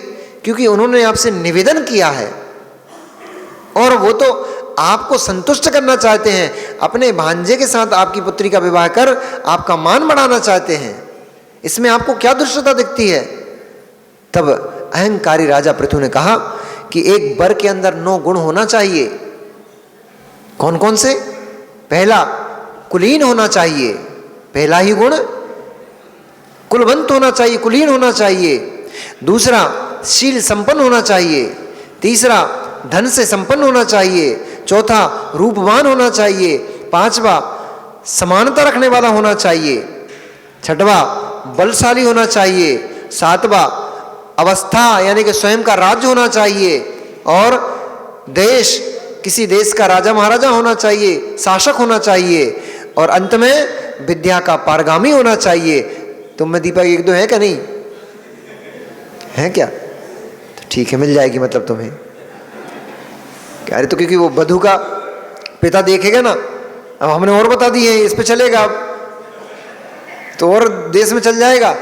S1: क्योंकि उन्होंने आपसे निवेदन किया है और वो तो आपको संतुष्ट करना चाहते हैं, अपने भांजे के साथ आपकी पुत्री का विवाह कर आपका मान बढ़ाना चाहते हैं। इसमें आपको क्या दुष्टता दिखती है? तब अहंकारी राजा पृथु ने कहा कि एक वर के अंदर 9 गुण होना चाहिए। कौन कौन से? पहला, कुलीन होना चाहिए, पहला ही गुण कुलवंत होना चाहिए, कुलीन होना चाहिए। दूसरा, शील संपन्न होना चाहिए। तीसरा धन से संपन्न होना चाहिए, चौथा रूपवान होना चाहिए, पांचवा समानता रखने वाला होना चाहिए, छठवा बलशाली होना चाहिए, सातवा अवस्था यानी कि स्वयं का राज्य होना चाहिए, और देश किसी देश का राजा महाराजा होना चाहिए, शासक होना चाहिए, और अंत में विद्या का पारगामी होना चाहिए। तुम में दीपक एक दो है क्या? नहीं है क्या? तो ठीक है, मिल जाएगी मतलब तुम्हें। कह रहे तो क्योंकि वो बधू का पिता देखेगा ना, अब हमने और बता दिए, इस पे चलेगा अब तो और देश में चल जाएगा।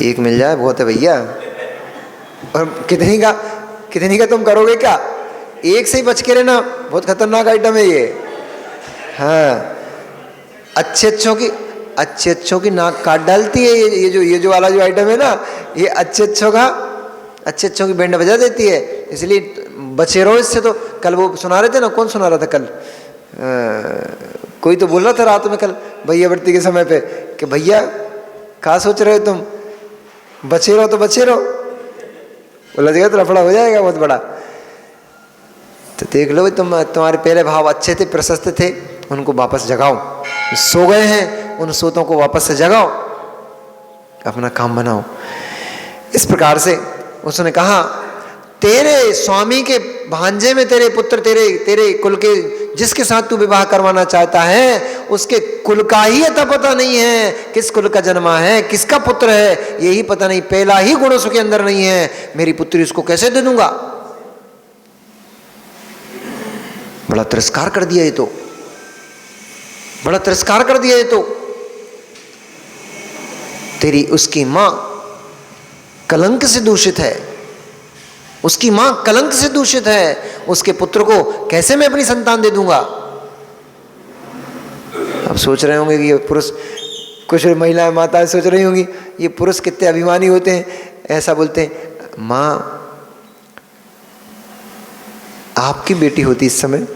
S1: एक मिल जाए बहुत है भैया। और कितनी का तुम करोगे क्या? एक से ही बच के रहना, बहुत खतरनाक आइटम है ये। हाँ, अच्छे अच्छों की नाक काट डालती है ये जो वाला जो आइटम है ना, ये अच्छे अच्छों की बैंड बजा देती है, इसलिए बचे रहो इससे। तो कल वो सुना रहे थे ना, कौन सुना रहा था कल? कोई तो बोल रहा था रात में कल भैया वर्ती के समय पे कि भैया क्या सोच रहे हो तुम, बचे रहो तो बचे रहो, बोला जाएगा तो लफड़ा हो जाएगा बहुत बड़ा। तो देख लो तुम्हारे पहले भाव अच्छे थे, प्रशस्त थे, उनको वापस जगाओ। सो गए हैं, उन सोतों को वापस से जगाओ, अपना काम बनाओ। इस प्रकार से उसने कहा, तेरे स्वामी के भांजे में तेरे पुत्र, तेरे कुल के जिसके साथ तू विवाह करवाना चाहता है, उसके कुल का ही अता पता नहीं है, किस कुल का जन्मा है, किसका पुत्र है, यही पता नहीं, पहला ही गुण उसके अंदर नहीं है, मेरी पुत्री उसको कैसे दे दूंगा? बड़ा तिरस्कार कर दिया ये तो, बड़ा तिरस्कार कर दिया ये तो। तेरी उसकी मां कलंक से दूषित है, उसकी मां कलंक से दूषित है, उसके पुत्र को कैसे मैं अपनी संतान दे दूंगा? अब सोच रहे होंगे कि ये पुरुष, कुछ महिलाएं माताएं सोच रही होंगी ये पुरुष कितने अभिमानी होते हैं, ऐसा बोलते हैं। मां आपकी बेटी होती इस समय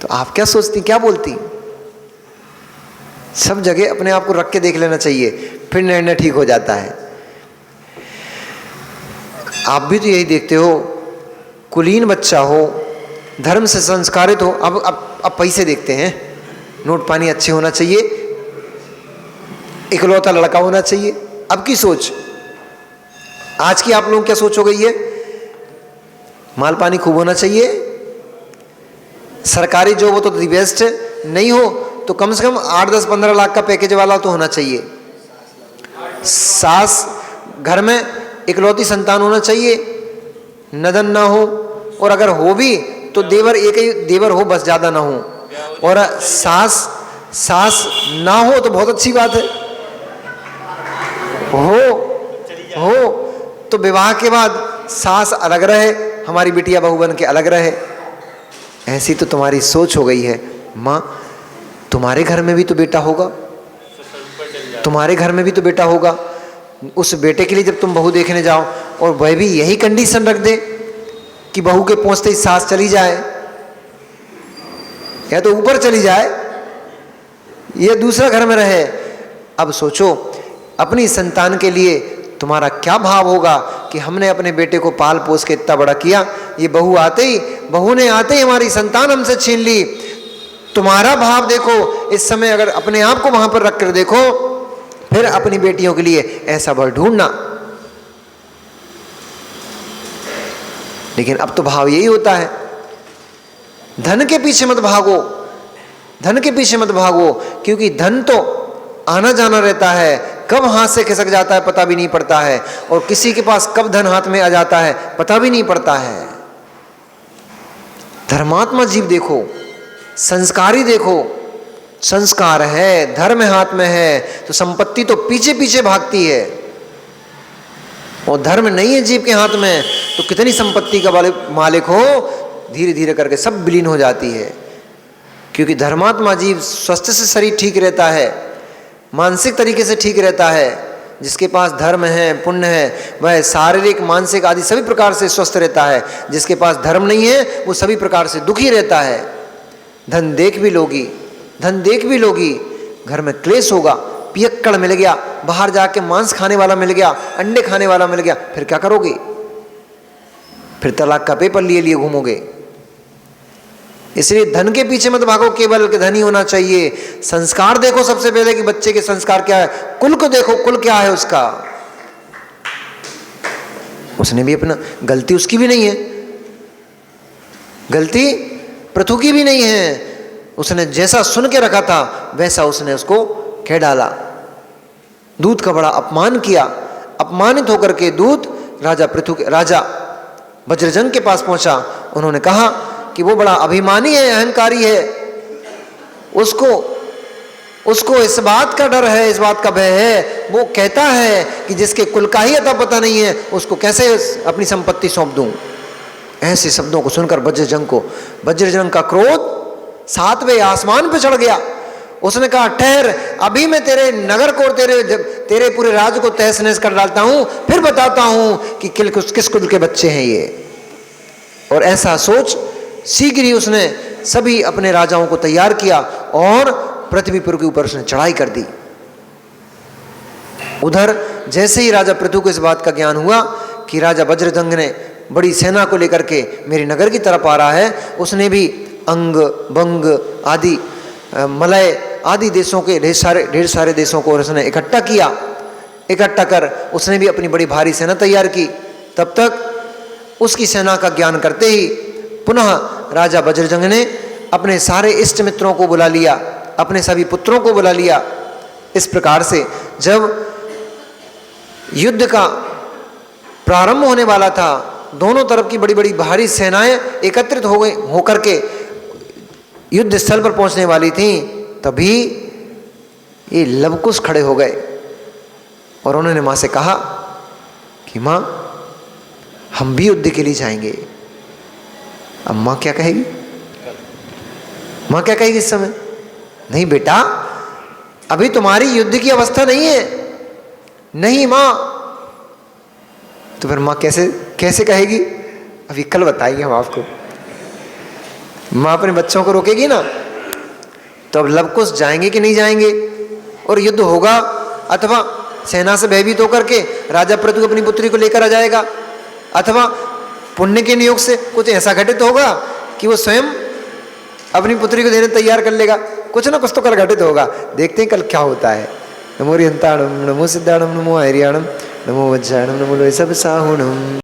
S1: तो आप क्या सोचती, क्या बोलती? सब जगह अपने आप को रख के देख लेना चाहिए, फिर निर्णय ठीक हो जाता है। आप भी तो यही देखते हो, कुलीन बच्चा हो, धर्म से संस्कारित हो, अब पैसे देखते हैं, नोट पानी अच्छे होना चाहिए, इकलौता लड़का होना चाहिए। अब की सोच, आज की आप लोगों क्या सोच हो गई है? माल पानी खूब होना चाहिए, सरकारी जॉब हो तो दी बेस्ट, नहीं हो तो कम से कम 8, 10, 15 लाख का पैकेज वाला तो होना चाहिए। सास घर में इकलौती संतान होना चाहिए, नदन ना हो, और अगर हो भी तो देवर एक ही देवर हो बस, ज्यादा ना हो, और सास ना हो तो बहुत अच्छी बात है, हो तो विवाह के बाद सास अलग रहे, हमारी बिटिया बहू बन के अलग रहे। ऐसी तो तुम्हारी सोच हो गई है। माँ, तुम्हारे घर में भी तो बेटा होगा, तुम्हारे घर में भी तो बेटा होगा, उस बेटे के लिए जब तुम बहू देखने जाओ और वह भी यही कंडीशन रख दे कि बहू के पहुंचते ही सास चली जाए, या तो ऊपर चली जाए या दूसरा घर में रहे। अब सोचो अपनी संतान के लिए तुम्हारा क्या भाव होगा कि हमने अपने बेटे को पाल पोस के इतना बड़ा किया, ये बहू ने आते ही हमारी संतान हमसे छीन ली। तुम्हारा भाव देखो इस समय, अगर अपने आप को वहां पर रख कर देखो, फिर अपनी बेटियों के लिए ऐसा वर ढूंढना। लेकिन अब तो भाव यही होता है, धन के पीछे मत भागो, धन के पीछे मत भागो, क्योंकि धन तो आना जाना रहता है, कब हाथ से खिसक जाता है पता भी नहीं पड़ता है, और किसी के पास कब धन हाथ में आ जाता है पता भी नहीं पड़ता है। धर्मात्मा जीव देखो, संस्कारी देखो, संस्कार है, धर्म हाथ में है तो संपत्ति तो पीछे पीछे भागती है, और धर्म नहीं है जीव के हाथ में तो कितनी संपत्ति का मालिक हो, धीरे धीरे करके सब विलीन हो जाती है। क्योंकि धर्मात्मा जीव स्वस्थ से शरीर ठीक रहता है, मानसिक तरीके से ठीक रहता है। जिसके पास धर्म है, पुण्य है, वह शारीरिक मानसिक आदि सभी प्रकार से स्वस्थ रहता है। जिसके पास धर्म नहीं है वो सभी प्रकार से दुखी रहता है। धन देख भी लोगी, धन देख भी लोगी, घर में क्लेश होगा, पियक्कड़ मिल गया, बाहर जाके मांस खाने वाला मिल गया, अंडे खाने वाला मिल गया, फिर क्या करोगे? फिर तलाक का पेपर लिए लिए घूमोगे। इसलिए धन के पीछे मत भागो केवल कि धनी होना चाहिए। संस्कार देखो सबसे पहले कि बच्चे के संस्कार क्या है। कुल को देखो, कुल क्या है उसका। उसने भी अपना, गलती उसकी भी नहीं है, गलती पृथु की भी नहीं है। उसने जैसा सुन के रखा था वैसा उसने उसको कह डाला। दूत का बड़ा अपमान किया। अपमानित होकर के दूत राजा वज्रजंग के पास पहुंचा। उन्होंने कहा कि वो बड़ा अभिमानी है, अहंकारी है, उसको इस बात का डर है, इस बात का भय है। वो कहता है कि जिसके कुल का ही अता पता नहीं है उसको कैसे अपनी संपत्ति सौंप दूं। ऐसे शब्दों को सुनकर वज्रजंग का क्रोध 7वें आसमान पे चढ़ गया। उसने कहा, ठहर, अभी मैं तेरे नगर को, तेरे पूरे राज्य को तहस नहस कर डालता हूं, फिर बताता हूं कि किस कुल के बच्चे हैं ये। और ऐसा सोच शीघ्र ही उसने सभी अपने राजाओं को तैयार किया और पृथ्वीपुर के ऊपर उसने चढ़ाई कर दी। उधर जैसे ही राजा पृथु को इस बात का ज्ञान हुआ कि राजा वज्रजंग ने बड़ी सेना को लेकर के मेरे नगर की तरफ आ रहा है, उसने भी अंग, बंग आदि, मलय आदि देशों के ढेर सारे देशों को उसने इकट्ठा किया। इकट्ठा कर उसने भी अपनी बड़ी भारी सेना तैयार की। तब तक उसकी सेना का ज्ञान करते ही पुनः राजा वज्रजंग ने अपने सारे इष्ट मित्रों को बुला लिया, अपने सभी पुत्रों को बुला लिया। इस प्रकार से जब युद्ध का प्रारंभ होने वाला था, दोनों तरफ की बड़ी बड़ी भारी सेनाएं एकत्रित होकर के युद्ध स्थल पर पहुंचने वाली थीं, तभी ये लवकुश खड़े हो गए और उन्होंने मां से कहा कि मां, हम भी युद्ध के लिए जाएंगे। अब मां क्या कहेगी? मां क्या कहेगी इस समय? नहीं बेटा, अभी तुम्हारी युद्ध की अवस्था नहीं है। नहीं मां। तो फिर मां कैसे कहेगी? अभी कल बताएंगे हम आपको। मां अपने बच्चों को रोकेगी ना, तो अब लवकुश जाएंगे कि नहीं जाएंगे और युद्ध होगा, अथवा सेना से भयभीत होकर के राजा पृथु अपनी पुत्री को लेकर आ जाएगा, अथवा पुण्य के नियोग से कुछ ऐसा घटित होगा कि वो स्वयं अपनी पुत्री को देने तैयार कर लेगा। कुछ ना कुछ तो कल घटित होगा। देखते हैं कल क्या होता है। नमो रियंताणम, नमो सिद्धाणम, नमो आर्याणम, नमो वज्राणम, नमो लोय सब साहुणम।